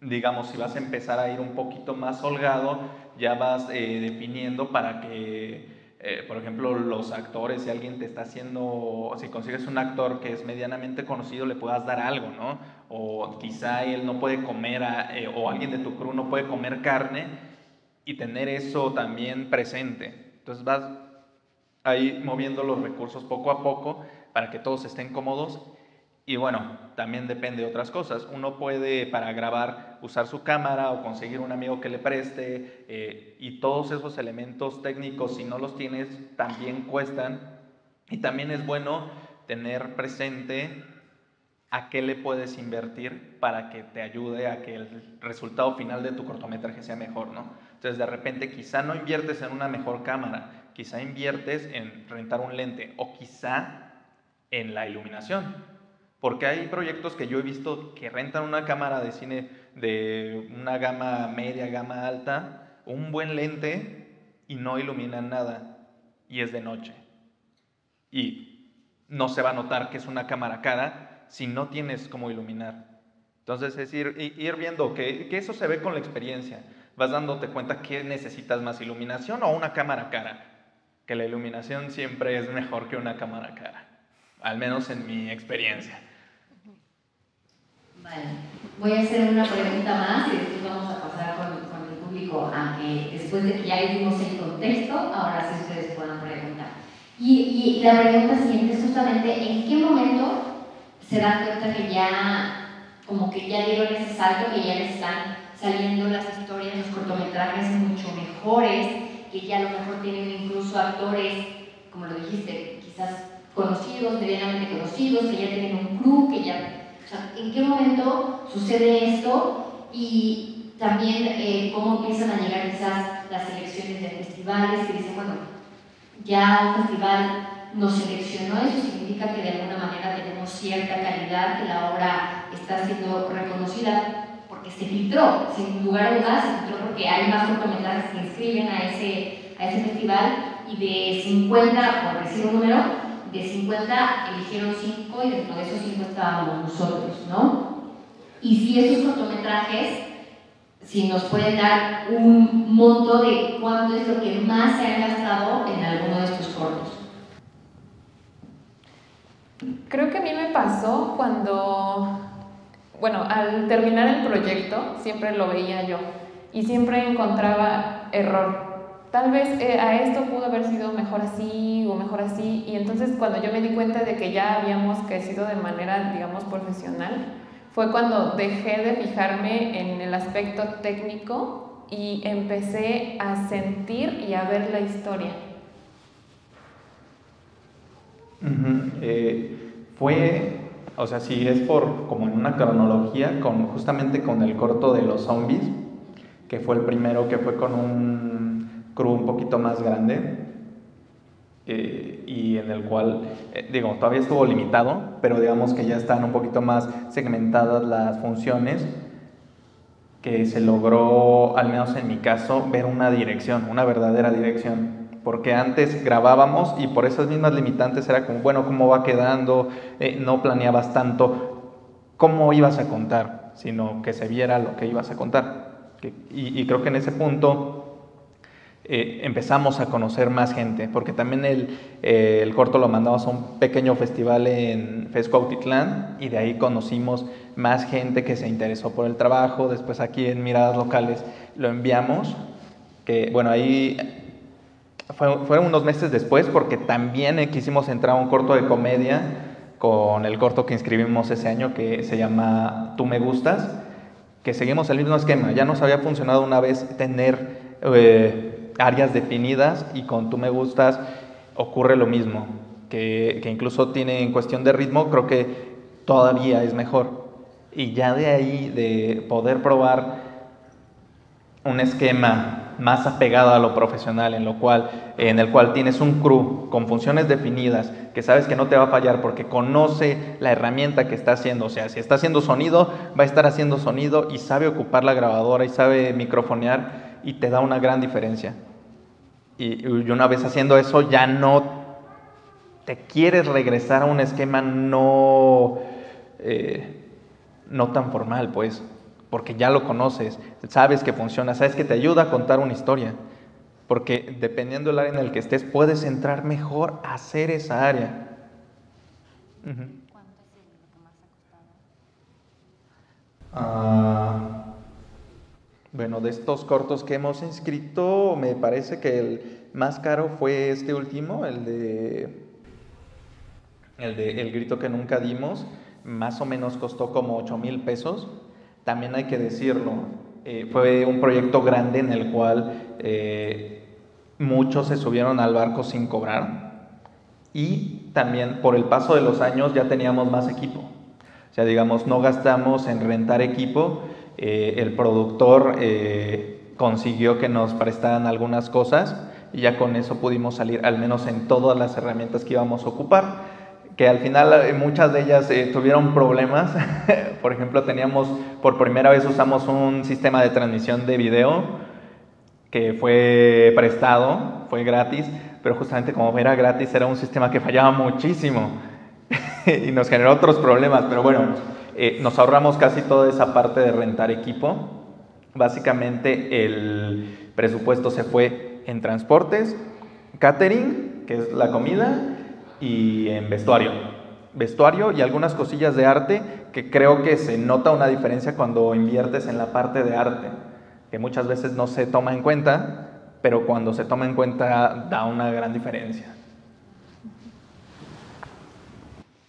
digamos, si vas a empezar a ir un poquito más holgado, ya vas definiendo para que, por ejemplo, los actores, si alguien te está haciendo, si consigues un actor que es medianamente conocido, le puedas dar algo, ¿no? O quizá él no puede comer, o alguien de tu crew no puede comer carne, y tener eso también presente. Entonces vas ahí moviendo los recursos poco a poco para que todos estén cómodos. Y bueno, también depende de otras cosas. Uno puede, para grabar, usar su cámara o conseguir un amigo que le preste, y todos esos elementos técnicos, si no los tienes, también cuestan. Y también es bueno tener presente a qué le puedes invertir para que te ayude a que el resultado final de tu cortometraje sea mejor, ¿no? Entonces, de repente, quizá no inviertes en una mejor cámara, quizá inviertes en rentar un lente o quizá en la iluminación. Porque hay proyectos que yo he visto que rentan una cámara de cine de una gama media, gama alta, un buen lente y no iluminan nada y es de noche. Y no se va a notar que es una cámara cara si no tienes cómo iluminar. Entonces es ir viendo que eso se ve con la experiencia. Vas dándote cuenta que necesitas más iluminación o una cámara cara. Que la iluminación siempre es mejor que una cámara cara. Al menos en mi experiencia. Vale, voy a hacer una pregunta más y después vamos a pasar con el público a que después de que ya les dimos el contexto, ahora sí ustedes puedan preguntar. Y la pregunta siguiente es justamente ¿en qué momento se dan cuenta que ya como que ya dieron ese salto, que ya les están saliendo las historias, los cortometrajes mucho mejores, que ya a lo mejor tienen incluso actores, como lo dijiste, quizás conocidos, medianamente conocidos, que ya tienen un crew, que ya... O sea, ¿en qué momento sucede esto? Y también cómo empiezan a llegar quizás las selecciones de festivales, que dicen, bueno, ya el festival nos seleccionó, eso significa que de alguna manera tenemos cierta calidad, que la obra está siendo reconocida porque se filtró, sin lugar a dudas, se filtró porque hay más cortometrajes que inscriben a ese festival y de 50, por decir un número, de 50 eligieron 5 y dentro de esos 5 estábamos nosotros, ¿no? Y si esos cortometrajes, si nos pueden dar un monto de cuánto es lo que más se ha gastado en alguno de estos cortos. Creo que a mí me pasó cuando bueno, al terminar el proyecto siempre lo veía yo y siempre encontraba error. Tal vez a esto pudo haber sido mejor así o mejor así, y entonces cuando yo me di cuenta de que ya habíamos crecido de manera, digamos, profesional, fue cuando dejé de fijarme en el aspecto técnico y empecé a sentir y a ver la historia. O sea, si es por como en una cronología, justamente con el corto de los zombies, que fue el primero, que fue con un crew un poquito más grande, y en el cual, digo, todavía estuvo limitado, pero digamos que ya están un poquito más segmentadas las funciones, que se logró, al menos en mi caso, ver una dirección, una verdadera dirección. Porque antes grabábamos y por esas mismas limitantes era como, bueno, ¿cómo va quedando? No planeabas tanto cómo ibas a contar, sino que se viera lo que ibas a contar. Y creo que en ese punto empezamos a conocer más gente, porque también el corto lo mandamos a un pequeño festival en Fesco Autitlán, y de ahí conocimos más gente que se interesó por el trabajo. Después aquí en Miradas Locales lo enviamos, que bueno, ahí fueron unos meses después, porque también quisimos entrar a un corto de comedia con el corto que inscribimos ese año, que se llama Tú me gustas, que seguimos el mismo esquema. Ya nos había funcionado una vez tener áreas definidas, y con Tú me gustas ocurre lo mismo, que incluso tiene, en cuestión de ritmo, creo que todavía es mejor. Y ya de ahí, de poder probar un esquema más apegado a lo profesional, en el cual tienes un crew con funciones definidas, que sabes que no te va a fallar porque conoce la herramienta que está haciendo. O sea, si está haciendo sonido, va a estar haciendo sonido, y sabe ocupar la grabadora y sabe microfonear, y te da una gran diferencia. Y una vez haciendo eso, ya no te quieres regresar a un esquema no tan formal, pues, porque ya lo conoces, sabes que funciona, sabes que te ayuda a contar una historia, porque dependiendo del área en el que estés, puedes entrar mejor a hacer esa área. ¿Cuánto es lo que más ha costado? Bueno, de estos cortos que hemos inscrito, me parece que el más caro fue este último, el de El grito que nunca dimos. Más o menos costó como 8,000 pesos. También hay que decirlo, fue un proyecto grande en el cual muchos se subieron al barco sin cobrar, y también por el paso de los años ya teníamos más equipo. O sea, digamos, no gastamos en rentar equipo. El productor consiguió que nos prestaran algunas cosas, y ya con eso pudimos salir al menos en todas las herramientas que íbamos a ocupar, que al final muchas de ellas tuvieron problemas. Por ejemplo, por primera vez usamos un sistema de transmisión de video que fue prestado, fue gratis, pero justamente como era gratis, era un sistema que fallaba muchísimo y nos generó otros problemas. Pero bueno, nos ahorramos casi toda esa parte de rentar equipo. Básicamente el presupuesto se fue en transportes, catering, que es la comida, y en vestuario y algunas cosillas de arte, que creo que se nota una diferencia cuando inviertes en la parte de arte, que muchas veces no se toma en cuenta, pero cuando se toma en cuenta da una gran diferencia.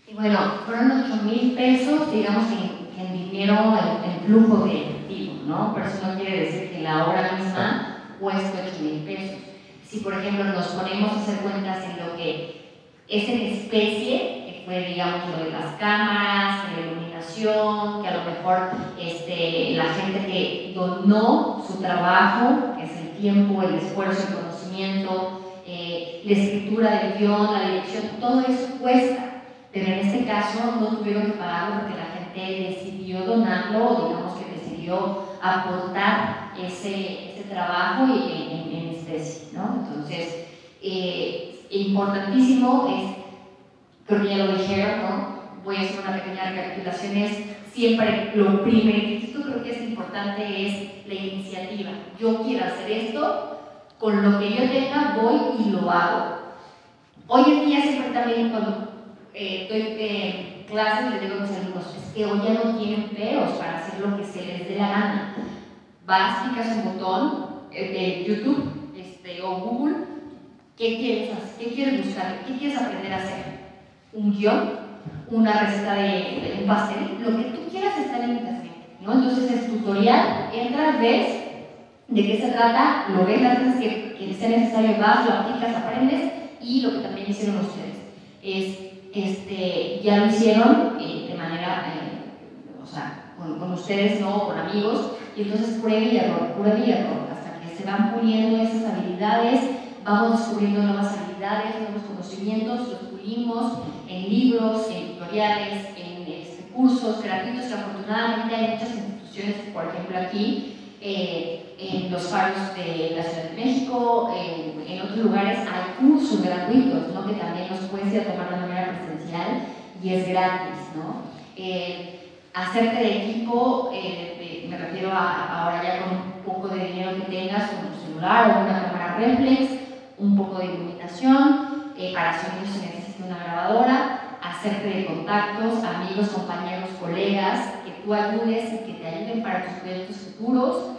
Y bueno, fueron 8,000 pesos, digamos que en dinero, en flujo de efectivo, ¿no? Pero eso no quiere decir que la obra misma cueste 8,000 pesos. Si, por ejemplo, nos ponemos a hacer cuentas en lo que es en especie, que fue, digamos, lo de las cámaras, la iluminación, que a lo mejor la gente que donó su trabajo, que es el tiempo, el esfuerzo, el conocimiento, la escritura del guión, la dirección, todo eso cuesta. Pero en este caso no tuvieron que pagarlo porque la gente decidió donarlo, digamos que decidió aportar ese trabajo en especie, ¿no? Entonces, importantísimo es, creo que ya lo dijeron, ¿no? Voy a hacer una pequeña recapitulación, es siempre lo primerito, creo que es importante, es la iniciativa. Yo quiero hacer esto, con lo que yo tenga voy y lo hago. Hoy en día siempre también cuando doy clases, les digo a mis alumnos, es que hoy ya no tienen peros para hacer lo que se les dé la gana. Vas, picas un botón de YouTube o Google, ¿qué quieres buscar? ¿Qué quieres aprender a hacer? ¿Un guión? ¿Una receta de un pastel? Lo que tú quieras está en internet, ¿no? Entonces es tutorial, entras, ves de qué se trata, lo ves las veces que sea necesario, vas, lo aplicas, aprendes, y lo que también hicieron ustedes es, ya lo hicieron de manera, o sea, con ustedes, ¿no? Con amigos, y entonces prueba y error, hasta que se van puliendo esas habilidades, vamos descubriendo nuevas habilidades, nuevos conocimientos, los pulimos en libros, en tutoriales, en cursos gratuitos, que afortunadamente hay muchas instituciones, por ejemplo aquí, en los faros de la Ciudad de México, en otros lugares hay cursos gratuitos, ¿no? Que también los puedes ir a tomar de manera presencial y es gratis, ¿no? Hacerte de equipo, me refiero a ahora ya con un poco de dinero que tengas, con tu celular o una cámara reflex, un poco de iluminación, para sonido se necesita una grabadora, hacerte de contactos, amigos, compañeros, colegas, que tú ayudes y que te ayuden para tus proyectos futuros,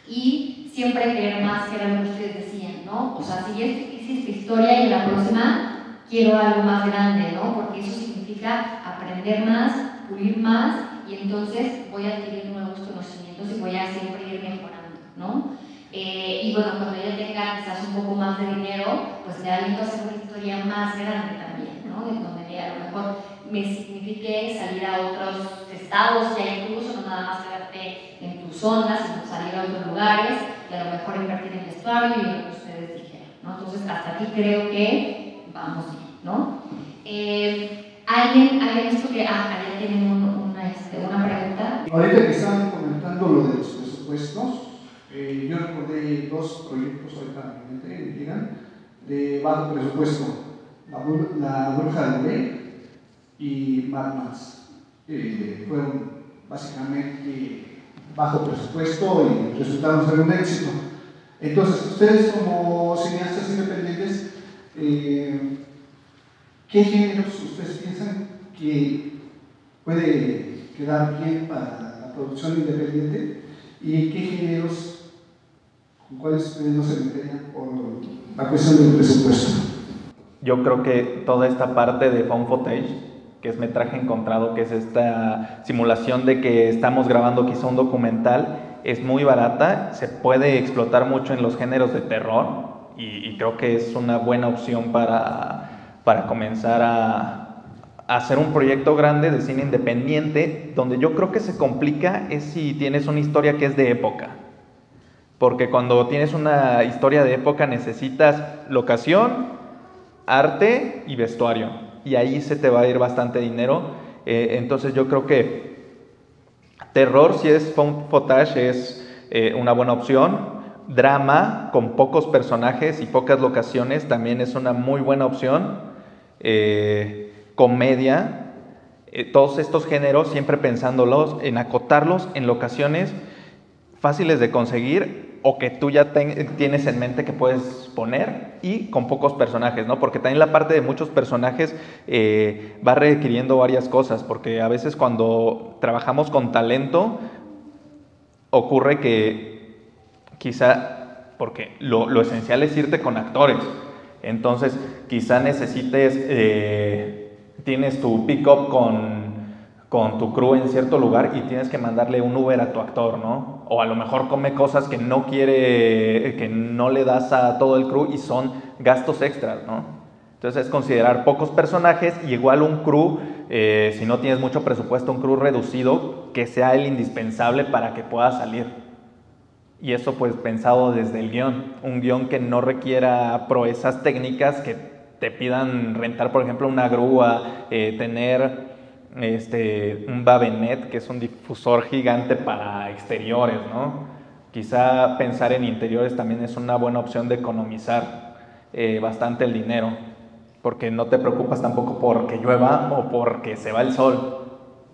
y siempre querer más, que era lo que ustedes decían, ¿no? O sea, si ya hiciste historia y en la próxima quiero algo más grande, ¿no? Porque eso significa aprender más, pulir más, y entonces voy a adquirir nuevos conocimientos y voy a siempre ir mejorando, ¿no? Y bueno, cuando ya tenga quizás un poco más de dinero, pues le ayudo a hacer una historia más grande también, ¿no? En donde a lo mejor me signifique salir a otros estados, ya incluso no nada más quedarte en tu zona, sino salir a otros lugares y a lo mejor invertir en vestuario y lo que ustedes dijeron, ¿no? Entonces hasta aquí creo que vamos bien, ¿no? ¿Alguien visto que allá tienen una pregunta? Ahorita que estaban comentando lo de los presupuestos, yo recordé dos proyectos ahorita me llegan de bajo presupuesto, la Bruja de Blair y Mad Max. Fueron básicamente bajo presupuesto y resultaron ser un éxito. Entonces, ustedes como cineastas independientes, ¿qué géneros ustedes piensan que puede quedar bien para la producción independiente y qué géneros con cuáles ustedes no se meterían por la cuestión del presupuesto? Yo creo que toda esta parte de found footage, que es metraje encontrado, que es esta simulación de que estamos grabando quizá un documental, es muy barata, se puede explotar mucho en los géneros de terror y creo que es una buena opción para comenzar a hacer un proyecto grande de cine independiente. Donde yo creo que se complica es si tienes una historia que es de época, porque cuando tienes una historia de época necesitas locación, arte y vestuario, y ahí se te va a ir bastante dinero. Entonces yo creo que terror, si es found footage, es una buena opción. Drama con pocos personajes y pocas locaciones también es una muy buena opción. Comedia, todos estos géneros siempre pensándolos en acotarlos en locaciones fáciles de conseguir o que tú ya tienes en mente que puedes poner, y con pocos personajes, ¿no? Porque también la parte de muchos personajes va requiriendo varias cosas, porque a veces cuando trabajamos con talento ocurre que quizá, porque lo esencial es irte con actores, entonces quizá necesites, tienes tu pick-up con tu crew en cierto lugar y tienes que mandarle un Uber a tu actor, ¿no? O a lo mejor come cosas que no quiere, que no le das a todo el crew y son gastos extras, ¿no? Entonces es considerar pocos personajes y igual un crew, si no tienes mucho presupuesto, un crew reducido que sea el indispensable para que pueda salir. Y eso pues pensado desde el guión, un guión que no requiera proezas técnicas, que te pidan rentar por ejemplo una grúa, tener un Bavenet, que es un difusor gigante para exteriores, ¿no? Quizá pensar en interiores también es una buena opción de economizar bastante el dinero, porque no te preocupas tampoco porque llueva o porque se va el sol,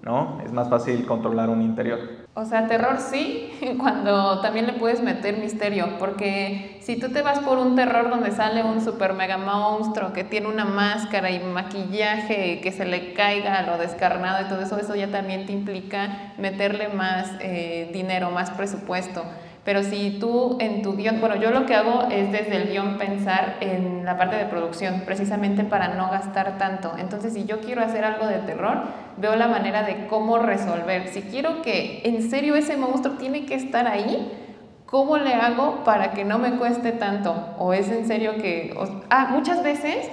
¿no? Es más fácil controlar un interior. O sea, terror sí, cuando también le puedes meter misterio, porque si tú te vas por un terror donde sale un super mega monstruo que tiene una máscara y maquillaje que se le caiga a lo descarnado y todo eso, eso ya también te implica meterle más dinero, más presupuesto. Pero si tú en tu guión, bueno, yo lo que hago es desde el guión pensar en la parte de producción, precisamente para no gastar tanto. Entonces, si yo quiero hacer algo de terror, veo la manera de cómo resolver. Si quiero que en serio ese monstruo tiene que estar ahí, ¿cómo le hago para que no me cueste tanto? ¿O es en serio que...? Muchas veces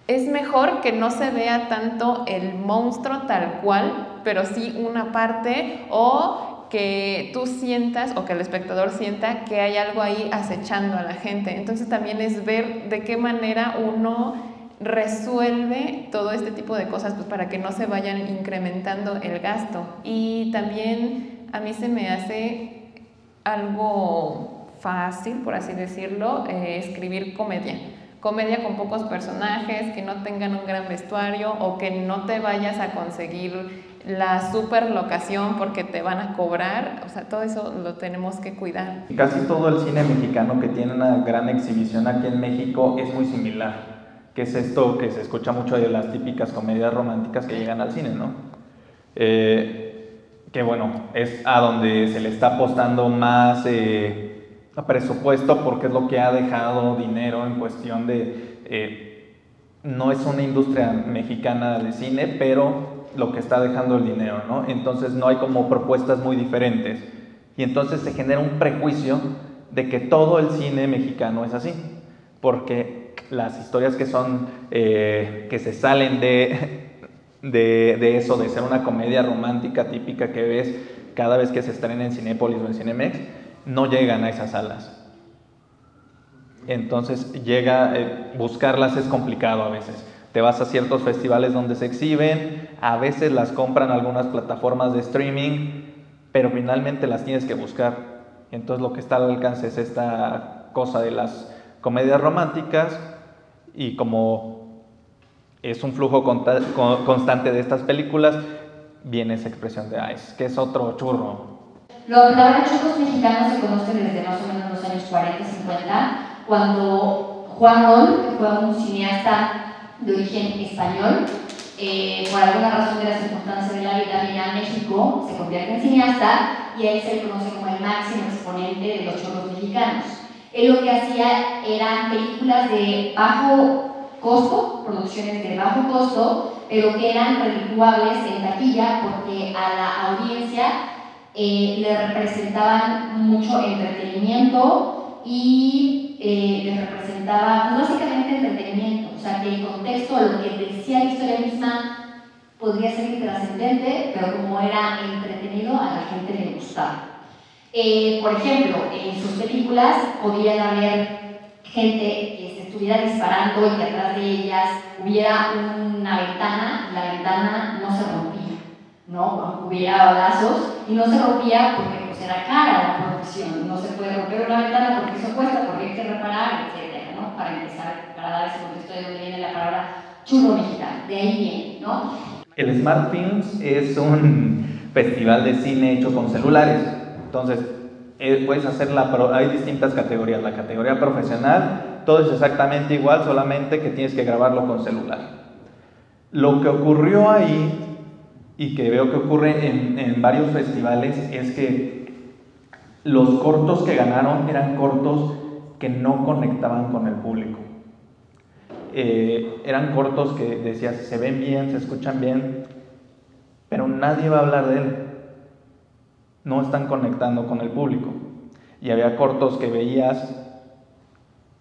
es mejor que no se vea tanto el monstruo tal cual, pero sí una parte, o que tú sientas o que el espectador sienta que hay algo ahí acechando a la gente. Entonces también es ver de qué manera uno resuelve todo este tipo de cosas, pues, para que no se vayan incrementando el gasto. Y también a mí se me hace algo fácil, por así decirlo, escribir comedia con pocos personajes, que no tengan un gran vestuario o que no te vayas a conseguir la super locación porque te van a cobrar. O sea, todo eso lo tenemos que cuidar. Casi todo el cine mexicano que tiene una gran exhibición aquí en México es muy similar, que es esto que se escucha mucho de las típicas comedias románticas que llegan al cine, ¿no? Que bueno, es a donde se le está apostando más presupuesto, porque es lo que ha dejado dinero en cuestión de... no es una industria mexicana de cine, pero lo que está dejando el dinero, ¿no? Entonces no hay como propuestas muy diferentes. Y entonces se genera un prejuicio de que todo el cine mexicano es así, porque las historias que son, que se salen de eso, de ser una comedia romántica típica que ves cada vez que se estrena en Cinépolis o en Cinemex, no llegan a esas salas. Entonces buscarlas es complicado a veces. Te vas a ciertos festivales donde se exhiben, a veces las compran algunas plataformas de streaming, pero finalmente las tienes que buscar. Entonces lo que está al alcance es esta cosa de las comedias románticas, y como es un flujo constante de estas películas, viene esa expresión de es que es otro churro. La palabra churros mexicanos se conoce desde más o menos los años 40 y 50, cuando Juan Ron, que fue un cineasta de origen español, por alguna razón de las circunstancias de la vida, viene a México, se convierte en cineasta y a él se le conoce como el máximo exponente de los churros mexicanos. Él lo que hacía eran películas de bajo costo, producciones de bajo costo, pero que eran redituables en taquilla porque a la audiencia le representaban mucho entretenimiento y les representaba pues, básicamente entretenimiento, o sea que el contexto, lo que decía la historia misma podría ser intrascendente, pero como era entretenido a la gente le gustaba. Por ejemplo, en sus películas podían haber gente que se estuviera disparando y que atrás de ellas hubiera una ventana, y la ventana no se rompía, ¿no? Hubiera balazos y no se rompía porque pues, era cara la producción, no se puede romper una ventana porque eso cuesta, porque hay que reparar, etcétera, ¿no? Para empezar, para dar ese contexto de donde viene la palabra churro mexicano, de ahí viene, ¿no? El Smart Films es un festival de cine hecho con celulares. Entonces, puedes hacer hay distintas categorías. La categoría profesional, todo es exactamente igual, solamente que tienes que grabarlo con celular. Lo que ocurrió ahí, y que veo que ocurre en varios festivales, es que los cortos que ganaron eran cortos que no conectaban con el público. Eran cortos que decías, se ven bien, se escuchan bien, pero nadie va a hablar de él. No están conectando con el público. Y había cortos que veías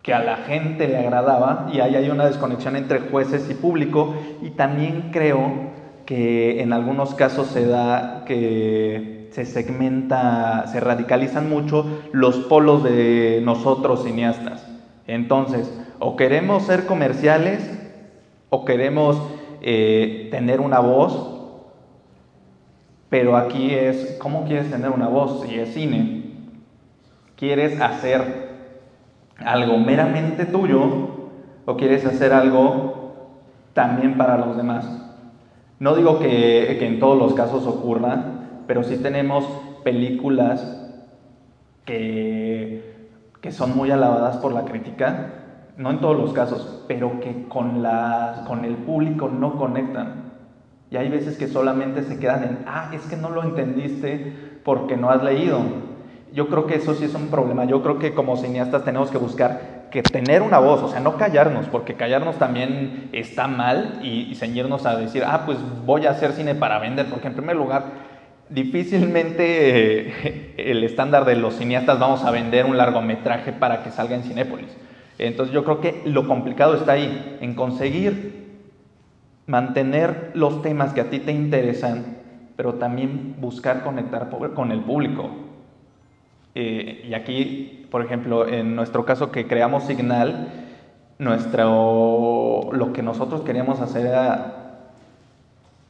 que a la gente le agradaba, y ahí hay una desconexión entre jueces y público. Y también creo que en algunos casos se da que se segmenta, se radicalizan mucho los polos de nosotros cineastas. Entonces, o queremos ser comerciales o queremos tener una voz. Pero aquí es, ¿cómo quieres tener una voz si es cine? ¿Quieres hacer algo meramente tuyo o quieres hacer algo también para los demás? No digo que en todos los casos ocurra, pero sí tenemos películas que son muy alabadas por la crítica, no en todos los casos, pero que con el público no conectan. Y hay veces que solamente se quedan en, es que no lo entendiste porque no has leído. Yo creo que eso sí es un problema. Yo creo que como cineastas tenemos que buscar que tener una voz, o sea, no callarnos, porque callarnos también está mal y ceñirnos a decir, pues voy a hacer cine para vender, porque en primer lugar, difícilmente el estándar de los cineastas vamos a vender un largometraje para que salga en Cinépolis. Entonces yo creo que lo complicado está ahí, en conseguir mantener los temas que a ti te interesan, pero también buscar conectar con el público. Y aquí, por ejemplo, en nuestro caso que creamos Signal, lo que nosotros queríamos hacer era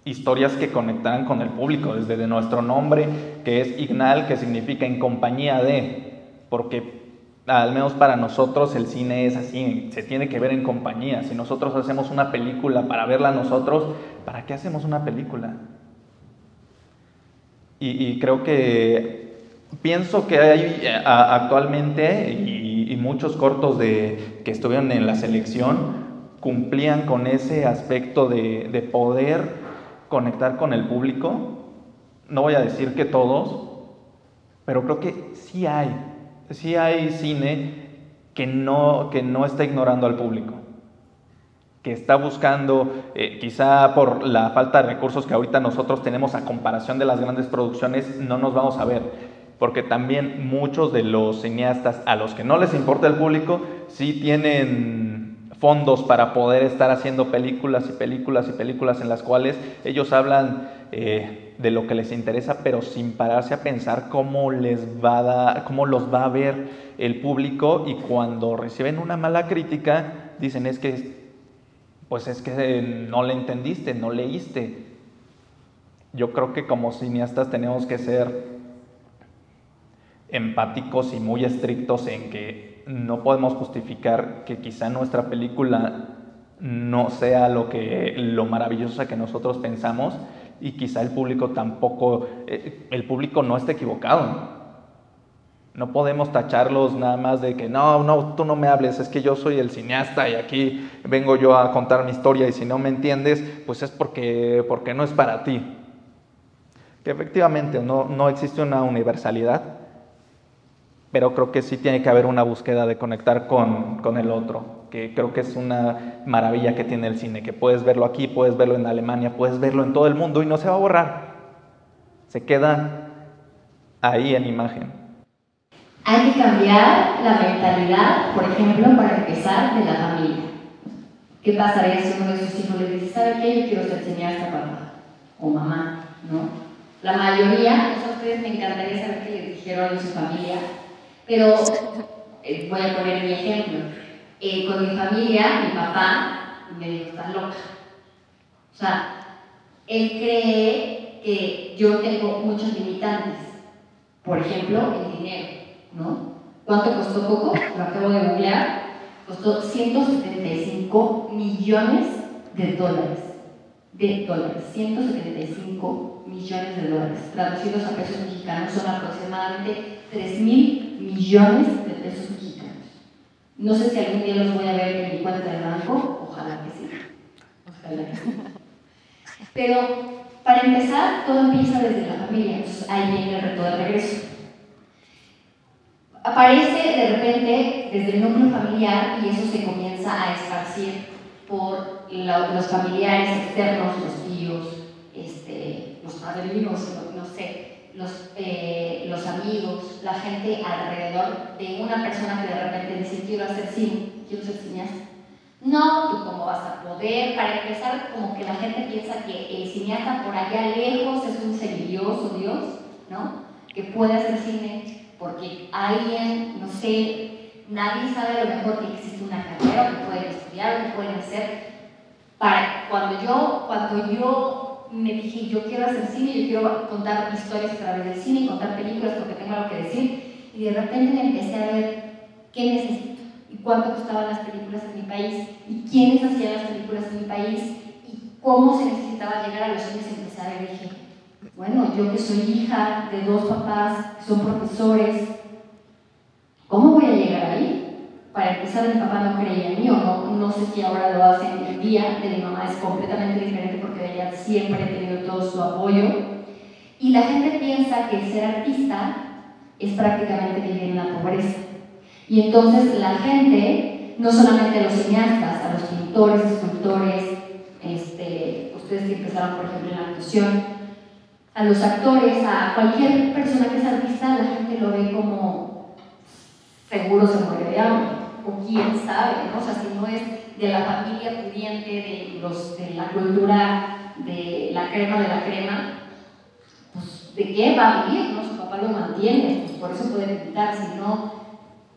historias que conectaran con el público, desde nuestro nombre, que es Ignal, que significa en compañía de, porque al menos para nosotros el cine es así, se tiene que ver en compañía. Si nosotros hacemos una película para verla nosotros, ¿para qué hacemos una película? Y creo que pienso que hay actualmente y muchos cortos que estuvieron en la selección cumplían con ese aspecto de poder conectar con el público. No voy a decir que todos, pero creo que sí hay cine que no está ignorando al público, que está buscando, quizá por la falta de recursos que ahorita nosotros tenemos a comparación de las grandes producciones, no nos vamos a ver, porque también muchos de los cineastas a los que no les importa el público, sí tienen fondos para poder estar haciendo películas y películas y películas en las cuales ellos hablan de lo que les interesa, pero sin pararse a pensar cómo los va a ver el público, y cuando reciben una mala crítica dicen es que no le entendiste, no leíste. Yo creo que como cineastas tenemos que ser empáticos y muy estrictos en que no podemos justificar que quizá nuestra película no sea lo maravillosa que nosotros pensamos, y quizá el público tampoco, el público no está equivocado. No podemos tacharlos nada más de que no, tú no me hables, es que yo soy el cineasta y aquí vengo yo a contar mi historia, y si no me entiendes, pues es porque no es para ti. Que efectivamente no existe una universalidad, pero creo que sí tiene que haber una búsqueda de conectar con el otro, que creo que es una maravilla que tiene el cine, que puedes verlo aquí, puedes verlo en Alemania, puedes verlo en todo el mundo y no se va a borrar, se queda ahí en imagen. Hay que cambiar la mentalidad, por ejemplo, para empezar, de la familia. ¿Qué pasaría si uno de sus hijos le dice, ¿sabe qué? Yo quiero ser cineasta, papá o mamá, ¿no? La mayoría, a ustedes me encantaría saber qué les dijeron en su familia, pero voy a poner mi ejemplo. Con mi familia, mi papá me dijo, estás loca. O sea, él cree que yo tengo muchos limitantes. Por ejemplo, el dinero, ¿no? ¿Cuánto costó Coco? Lo acabo de googlear. Costó 175 millones de dólares. 175 millones de dólares. Traducidos a pesos mexicanos son aproximadamente 3,000 millones de pesos mexicanos. No sé si algún día los voy a ver en mi cuenta de banco, ojalá que sí. Ojalá que sí. Pero para empezar, todo empieza desde la familia, entonces ahí viene el reto de regreso. Aparece de repente desde el núcleo familiar y eso se comienza a esparcir por los familiares externos, los tíos, los padrinos, no sé, los amigos, la gente alrededor de una persona que de repente dice quiero hacer cine, quiero ser cineasta. No, ¿tú cómo vas a poder? Para empezar, como que la gente piensa que el cineasta por allá lejos es un semidios o Dios, ¿no? Que puede hacer cine porque alguien, no sé, nadie sabe a lo mejor que existe una carrera, que pueden estudiar, que pueden hacer. Cuando yo me dije, yo quiero hacer cine, yo quiero contar historias a través del cine, contar películas porque tengo algo que decir, y de repente me empecé a ver qué necesito y cuánto costaban las películas en mi país y quiénes hacían las películas en mi país y cómo se necesitaba llegar a los cines empresarios. Dije, bueno, yo que soy hija de 2 papás que son profesores, ¿cómo voy a llegar ahí? Para empezar, mi papá no creía en mí, o no sé si ahora lo hacen. El día de mi mamá es completamente diferente porque ella siempre ha tenido todo su apoyo. Y la gente piensa que ser artista es prácticamente vivir en la pobreza. Y entonces la gente, no solamente a los cineastas, a los pintores, escultores, ustedes que empezaron, por ejemplo, en la actuación, a los actores, a cualquier persona que es artista, la gente lo ve como seguro se muere de hambre, o quién sabe, ¿no? O sea, si no es de la familia pudiente, de la cultura, de la crema, pues ¿de qué va a vivir? ¿No? Su papá lo mantiene, pues por eso puede pintar. Si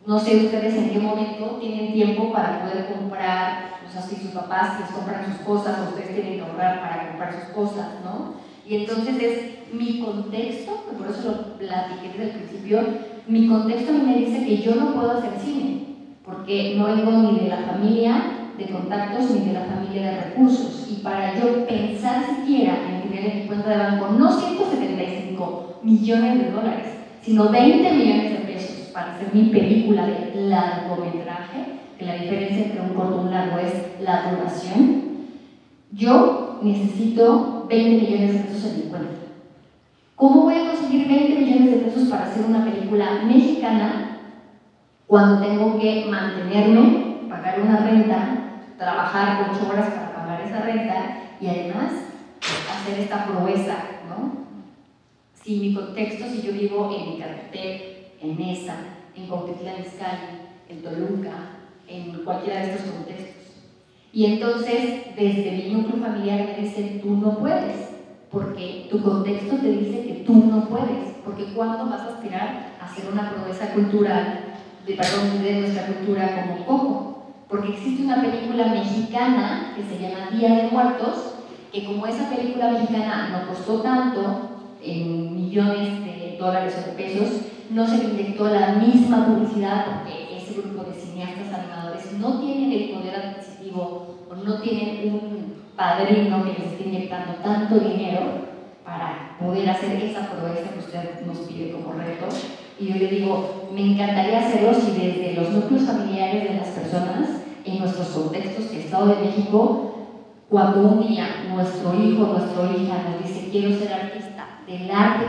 no sé ustedes en qué momento tienen tiempo para poder comprar, o sea, si sus papás les compran sus cosas, o ustedes tienen que ahorrar para comprar sus cosas, ¿no? Y entonces es mi contexto, que por eso lo platiqué desde el principio, mi contexto a mí me dice que yo no puedo hacer cine, porque no vengo ni de la familia de contactos ni de la familia de recursos. Y para yo pensar siquiera en tener en mi cuenta de banco no 175 millones de dólares, sino 20 millones de pesos para hacer mi película de largometraje, que la diferencia entre un corto y un largo es la duración, yo necesito 20 millones de pesos en mi cuenta. ¿Cómo voy a conseguir 20 millones de pesos para hacer una película mexicana cuando tengo que mantenerme, pagar una renta, trabajar 8 horas para pagar esa renta y además hacer esta proeza, ¿no? Si mi contexto, si yo vivo en Ecatepec, en Nesa, en Cuautitlán Izcalli, en Toluca, en cualquiera de estos contextos. Y entonces, desde mi núcleo familiar me dicen, tú no puedes, porque tu contexto te dice que tú no puedes, porque ¿cuándo vas a aspirar a hacer una proeza cultural, de nuestra cultura como Coco? Porque existe una película mexicana que se llama Día de Muertos, que como esa película mexicana no costó tanto, en millones de dólares o de pesos, no se le inyectó la misma publicidad porque ese grupo de cineastas animadores no tienen el poder adquisitivo o no tienen un padrino que les esté inyectando tanto dinero para poder hacer esa proeza que usted nos pide como reto. Y yo le digo, me encantaría hacerlo si desde los núcleos familiares de las personas, en nuestros contextos de Estado de México, cuando un día nuestro hijo, nuestra hija nos dice quiero ser artista del arte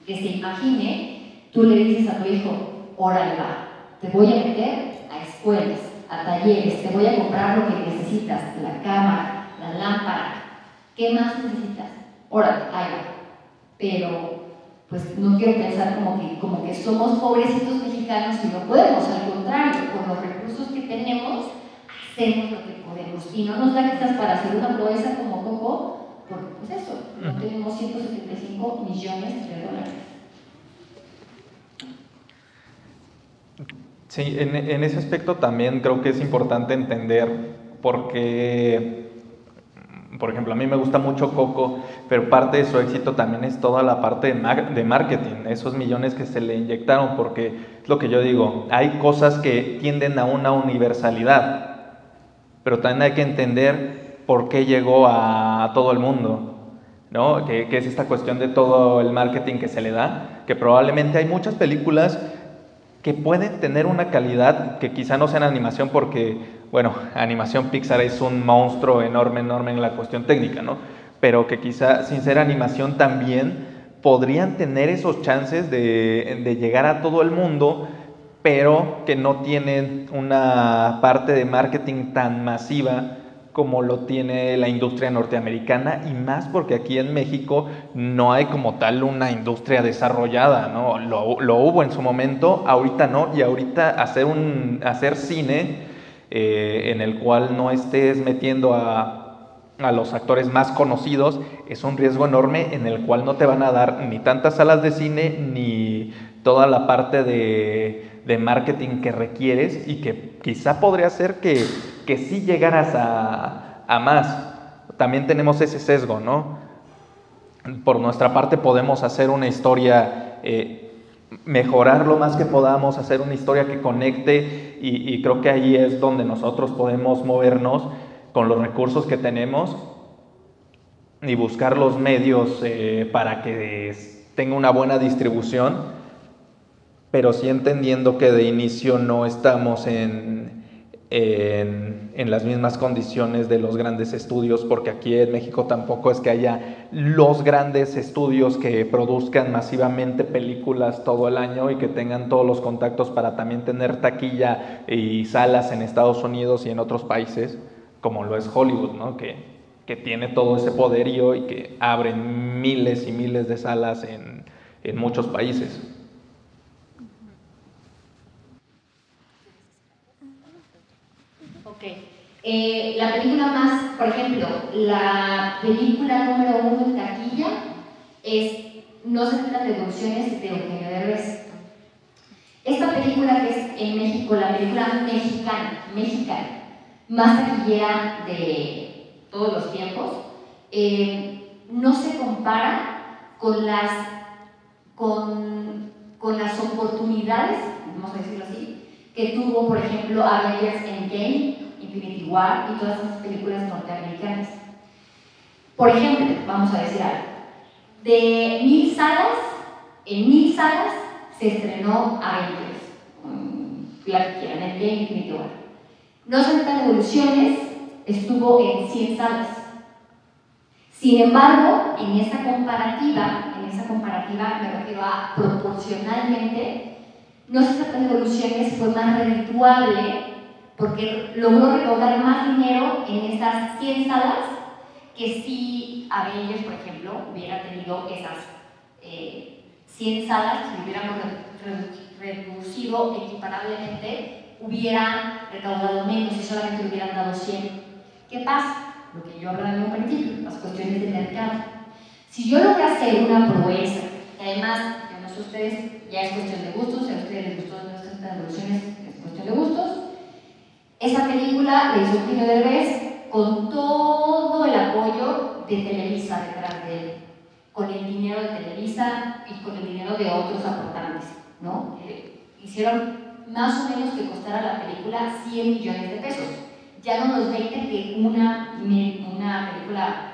que se imagine, tú le dices a tu hijo, órale va, te voy a meter a escuelas, a talleres, te voy a comprar lo que necesitas, la cámara, la lámpara, ¿qué más necesitas? Órale, ahí va. Pero pues no quiero pensar como que somos pobrecitos mexicanos y no podemos, al contrario, con los recursos que tenemos, hacemos lo que podemos. Y no nos da quizás para hacer una proeza como Coco, porque pues eso, no tenemos 175 millones de dólares. Sí, en ese aspecto también creo que es importante entender por qué, por ejemplo, a mí me gusta mucho Coco, pero parte de su éxito también es toda la parte de marketing, esos millones que se le inyectaron, porque es lo que yo digo, hay cosas que tienden a una universalidad, pero también hay que entender por qué llegó a todo el mundo, ¿no? Que es esta cuestión de todo el marketing que se le da, que probablemente hay muchas películas que pueden tener una calidad que quizá no sea en animación porque, bueno, animación Pixar es un monstruo enorme en la cuestión técnica, ¿no? Pero que quizá sin ser animación también podrían tener esos chances de llegar a todo el mundo, pero que no tienen una parte de marketing tan masiva como lo tiene la industria norteamericana, y más porque aquí en México no hay como tal una industria desarrollada, ¿no? Lo hubo en su momento, ahorita no, y ahorita hacer cine en el cual no estés metiendo a los actores más conocidos es un riesgo enorme en el cual no te van a dar ni tantas salas de cine ni toda la parte de marketing que requieres, y que quizá podría ser que sí llegaras a más. También tenemos ese sesgo, ¿no? Por nuestra parte podemos hacer una historia, mejorar lo más que podamos, hacer una historia que conecte, y creo que ahí es donde nosotros podemos movernos, con los recursos que tenemos y buscar los medios para que tenga una buena distribución, pero sí entendiendo que de inicio no estamos en las mismas condiciones de los grandes estudios, porque aquí en México tampoco es que haya los grandes estudios que produzcan masivamente películas todo el año y que tengan todos los contactos para también tener taquilla y salas en Estados Unidos y en otros países, como lo es Hollywood, ¿no? que tiene todo ese poderío y que abren miles y miles de salas en muchos países. Ok. La película más, por ejemplo, la película número 1 en taquilla es No se trata de devoluciones, de Eugenio Derbez. Esta película, que es en México la película mexicana más taquillera de todos los tiempos, no se compara con las oportunidades, vamos a decirlo así, que tuvo, por ejemplo, Avengers Endgame, Infinity War y todas esas películas norteamericanas. Por ejemplo, vamos a decir algo, de 1000 salas, en 1000 salas se estrenó Avengers, la que quieran, Endgame, Infinity War. No se trata de devoluciones, estuvo en 100 salas. Sin embargo, en esa comparativa me refiero a proporcionalmente, No se trata de devoluciones fue más redituable porque logró recaudar más dinero en esas 100 salas que si Avengers, por ejemplo, hubiera tenido esas 100 salas, si hubiéramos reducido equiparablemente, hubiera recaudado menos y solamente le hubieran dado 100. ¿Qué pasa? Lo que yo hablaba en un principio, las cuestiones de mercado. Si yo logro hacer una proeza, que además, yo no sé ustedes, ya es cuestión de gustos, si a ustedes les gustó nuestras devoluciones, es cuestión de gustos, esa película la hizo Eugenio Derbez con todo el apoyo de Televisa detrás de él, con el dinero de Televisa y con el dinero de otros aportantes, ¿no? Hicieron más o menos que costara la película 100 millones de pesos. Ya no los 20 que una película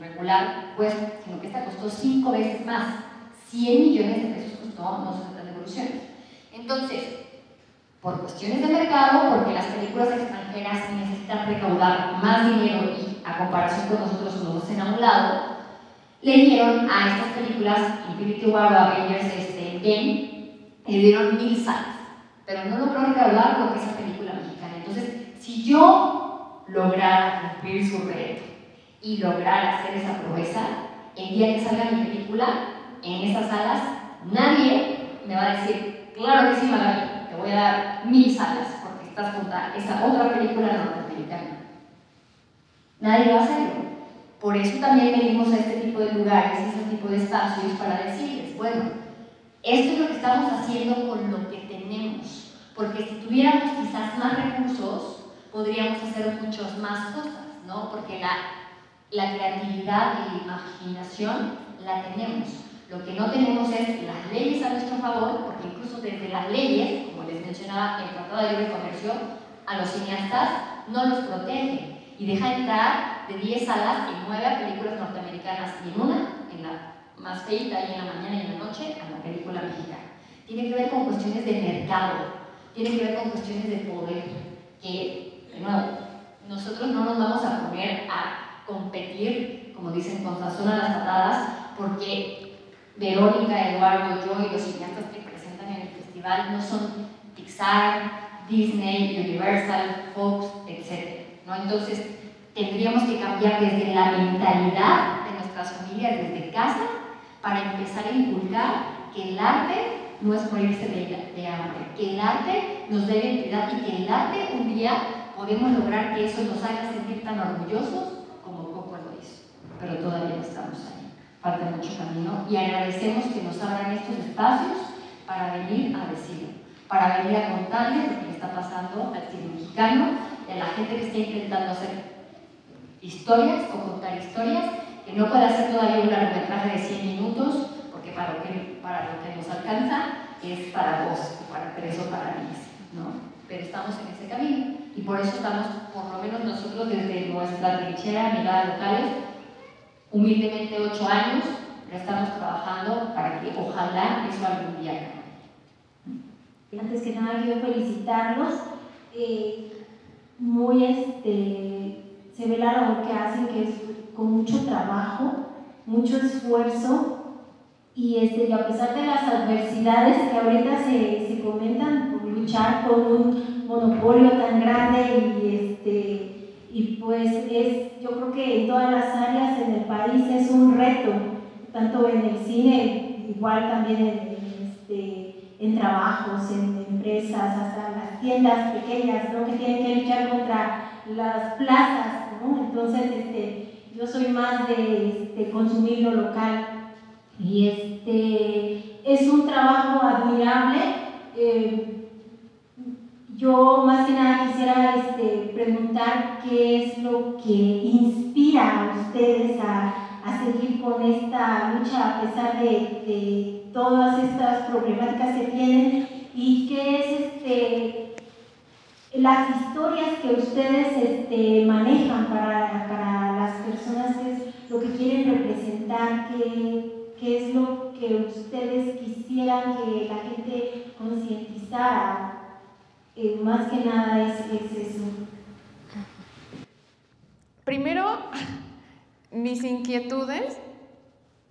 regular cuesta, sino que esta costó 5 veces más. 100 millones de pesos costó No se trata de devoluciones. Entonces, por cuestiones de mercado, porque las películas extranjeras necesitan recaudar más dinero y a comparación con nosotros nos hacen a un lado, le dieron a estas películas Infinity War o Avengers Endgame, le dieron 1000 salas, pero no logró recaudar lo que es esa película mexicana. Entonces, si yo lograra cumplir su reto y lograr hacer esa proeza, el día que salga mi película en esas salas, nadie me va a decir, claro que sí, Magali, te voy a dar 1000 salas porque estás junto a esa otra película norteamericana. Nadie va a hacerlo. Por eso también venimos a este tipo de lugares, a este tipo de espacios para decirles, bueno, esto es lo que estamos haciendo con lo que tenemos, porque si tuviéramos quizás más recursos, podríamos hacer muchas más cosas, ¿no? Porque la creatividad y la imaginación la tenemos. Lo que no tenemos es las leyes a nuestro favor, porque incluso desde las leyes, como les mencionaba el Tratado de Libre Comercio, a los cineastas no los protege y deja entrar de 10 salas en 9 películas norteamericanas y en una, en la más feita y en la mañana y en la noche, a la película mexicana. Tiene que ver con cuestiones de mercado, tiene que ver con cuestiones de poder, que, de nuevo, nosotros no nos vamos a poner a competir, como dicen, con sazón a las patadas, porque Verónica, Eduardo, yo y los cineastas que presentan en el festival no son Pixar, Disney, Universal, Fox, etc., ¿no? Entonces, tendríamos que cambiar desde la mentalidad de nuestras familias, desde casa, para empezar a inculcar que el arte no es morirse de hambre, que el arte nos dé identidad y que el arte un día podemos lograr que eso nos haga sentir tan orgullosos como Coco lo hizo. Pero todavía no estamos ahí, falta mucho camino y agradecemos que nos abran estos espacios para venir a decirlo, para venir a contarles lo que le está pasando al cine mexicano y a la gente que está intentando hacer historias o contar historias, que no puede hacer todavía un largometraje de 100 minutos, porque para lo que nos alcanza es para 2, para 3 o para 10, ¿no? Pero estamos en ese camino y por eso estamos, por lo menos nosotros desde nuestra trinchera Mirada Locales, humildemente 8 años, pero estamos trabajando para que ojalá eso algún día cambie. Antes que nada quiero felicitarlos, se ve la labor que hacen, que es con mucho trabajo, mucho esfuerzo, y a pesar de las adversidades que ahorita se comentan, por luchar con un monopolio tan grande y pues yo creo que en todas las áreas en el país es un reto, tanto en el cine, igual también en trabajos, en empresas, hasta las tiendas pequeñas, ¿no? Que tienen que luchar contra las plazas, ¿no? Entonces yo soy más de consumir lo local, y es un trabajo admirable. Yo más que nada quisiera preguntar qué es lo que inspira a ustedes a seguir con esta lucha a pesar de todas estas problemáticas que tienen, y qué es las historias que ustedes manejan para las personas, qué es lo que quieren representar, qué es lo que ustedes quisieran que la gente concientizara. Más que nada es eso. Primero, mis inquietudes,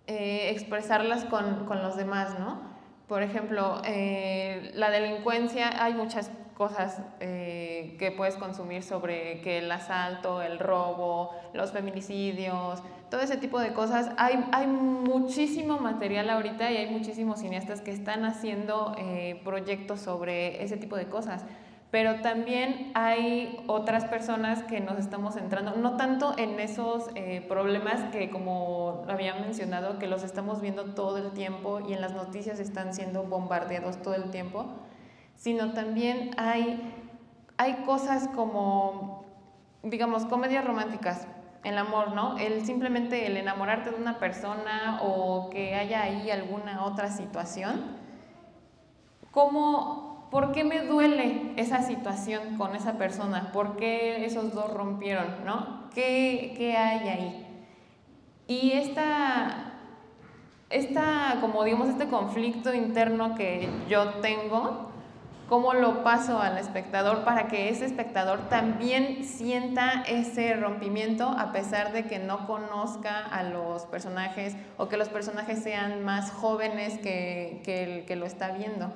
expresarlas con los demás, ¿no? Por ejemplo, la delincuencia, hay muchas cosas que puedes consumir sobre que el asalto, el robo, los feminicidios, todo ese tipo de cosas. Hay muchísimo material ahorita y hay muchísimos cineastas que están haciendo proyectos sobre ese tipo de cosas. Pero también hay otras personas que nos estamos centrando, no tanto en esos problemas que, como había mencionado, que los estamos viendo todo el tiempo y en las noticias están siendo bombardeados todo el tiempo, sino también hay cosas como, digamos, comedias románticas, el amor, ¿no? Simplemente el enamorarte de una persona o que haya ahí alguna otra situación. ¿Por qué me duele esa situación con esa persona? ¿Por qué esos dos rompieron, no? ¿Qué hay ahí? Y como digamos, este conflicto interno que yo tengo, ¿cómo lo paso al espectador para que ese espectador también sienta ese rompimiento a pesar de que no conozca a los personajes o que los personajes sean más jóvenes que el que lo está viendo?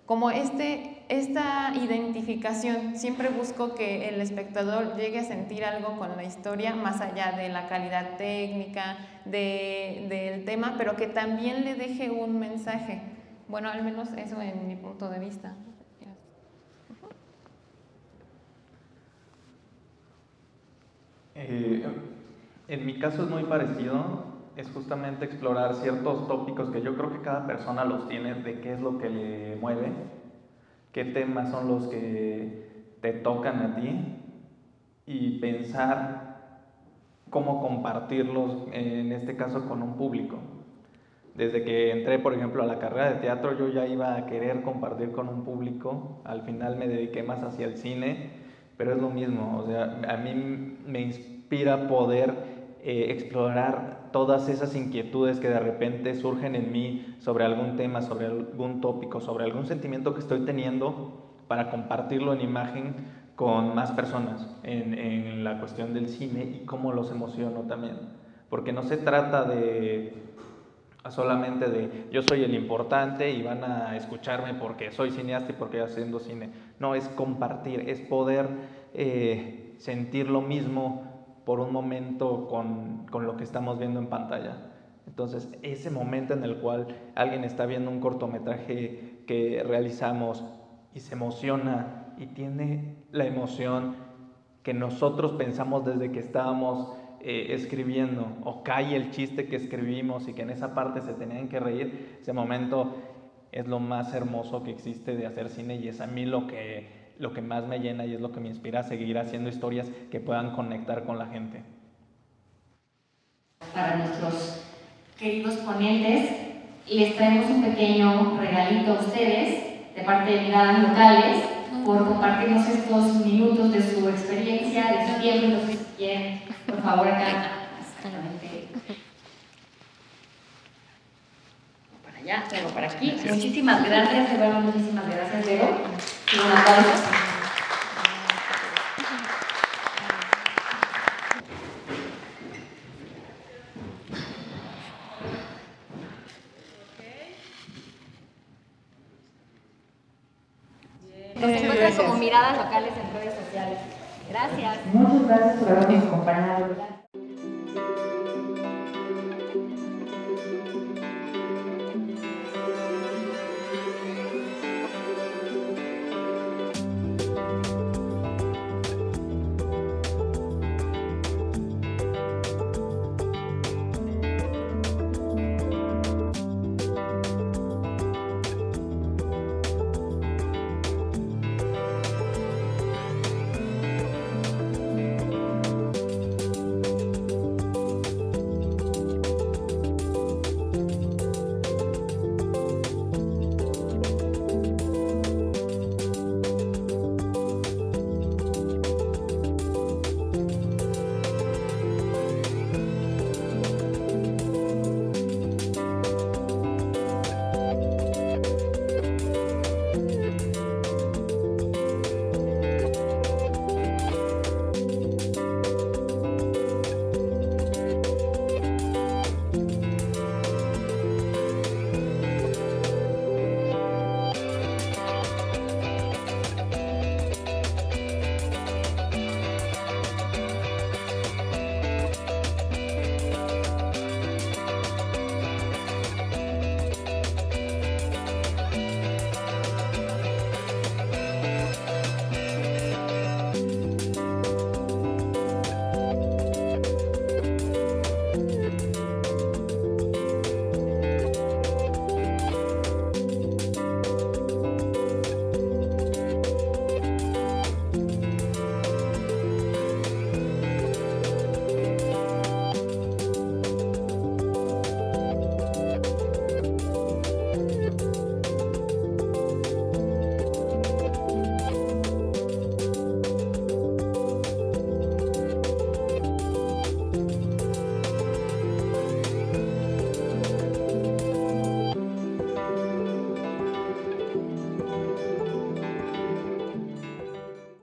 Como esta identificación, siempre busco que el espectador llegue a sentir algo con la historia, más allá de la calidad técnica, del tema, pero que también le deje un mensaje. Bueno, al menos eso en mi punto de vista. En mi caso es muy parecido. Es justamente explorar ciertos tópicos que yo creo que cada persona los tiene, de qué es lo que le mueve, qué temas son los que te tocan a ti, y pensar cómo compartirlos, en este caso con un público. Desde que entré, por ejemplo, a la carrera de teatro, yo ya iba a querer compartir con un público. Al final me dediqué más hacia el cine, pero es lo mismo. O sea, a mí me inspira poder explorar todas esas inquietudes que de repente surgen en mí sobre algún tema, sobre algún tópico, sobre algún sentimiento que estoy teniendo, para compartirlo en imagen con más personas en la cuestión del cine y cómo los emociono también. Porque no se trata solamente de yo soy el importante y van a escucharme porque soy cineasta y porque estoy haciendo cine. No, es compartir, es poder sentir lo mismo por un momento con lo que estamos viendo en pantalla. Entonces, ese momento en el cual alguien está viendo un cortometraje que realizamos y se emociona y tiene la emoción que nosotros pensamos desde que estábamos escribiendo, o cae el chiste que escribimos y que en esa parte se tenían que reír, ese momento es lo más hermoso que existe de hacer cine, y es a mí lo que más me llena y es lo que me inspira a seguir haciendo historias que puedan conectar con la gente. Para nuestros queridos ponentes, les traemos un pequeño regalito a ustedes de parte de Miradas Locales. por compartirnos estos minutos de su experiencia, de su tiempo. Entonces, si quieren, por favor, acá, exactamente. Para allá, luego para aquí. Gracias. Muchísimas gracias, de verdad, muchísimas gracias, Vero. Y un aplauso. Nos encuentran como Miradas Locales en redes sociales. Gracias. Muchas gracias por habernos acompañado.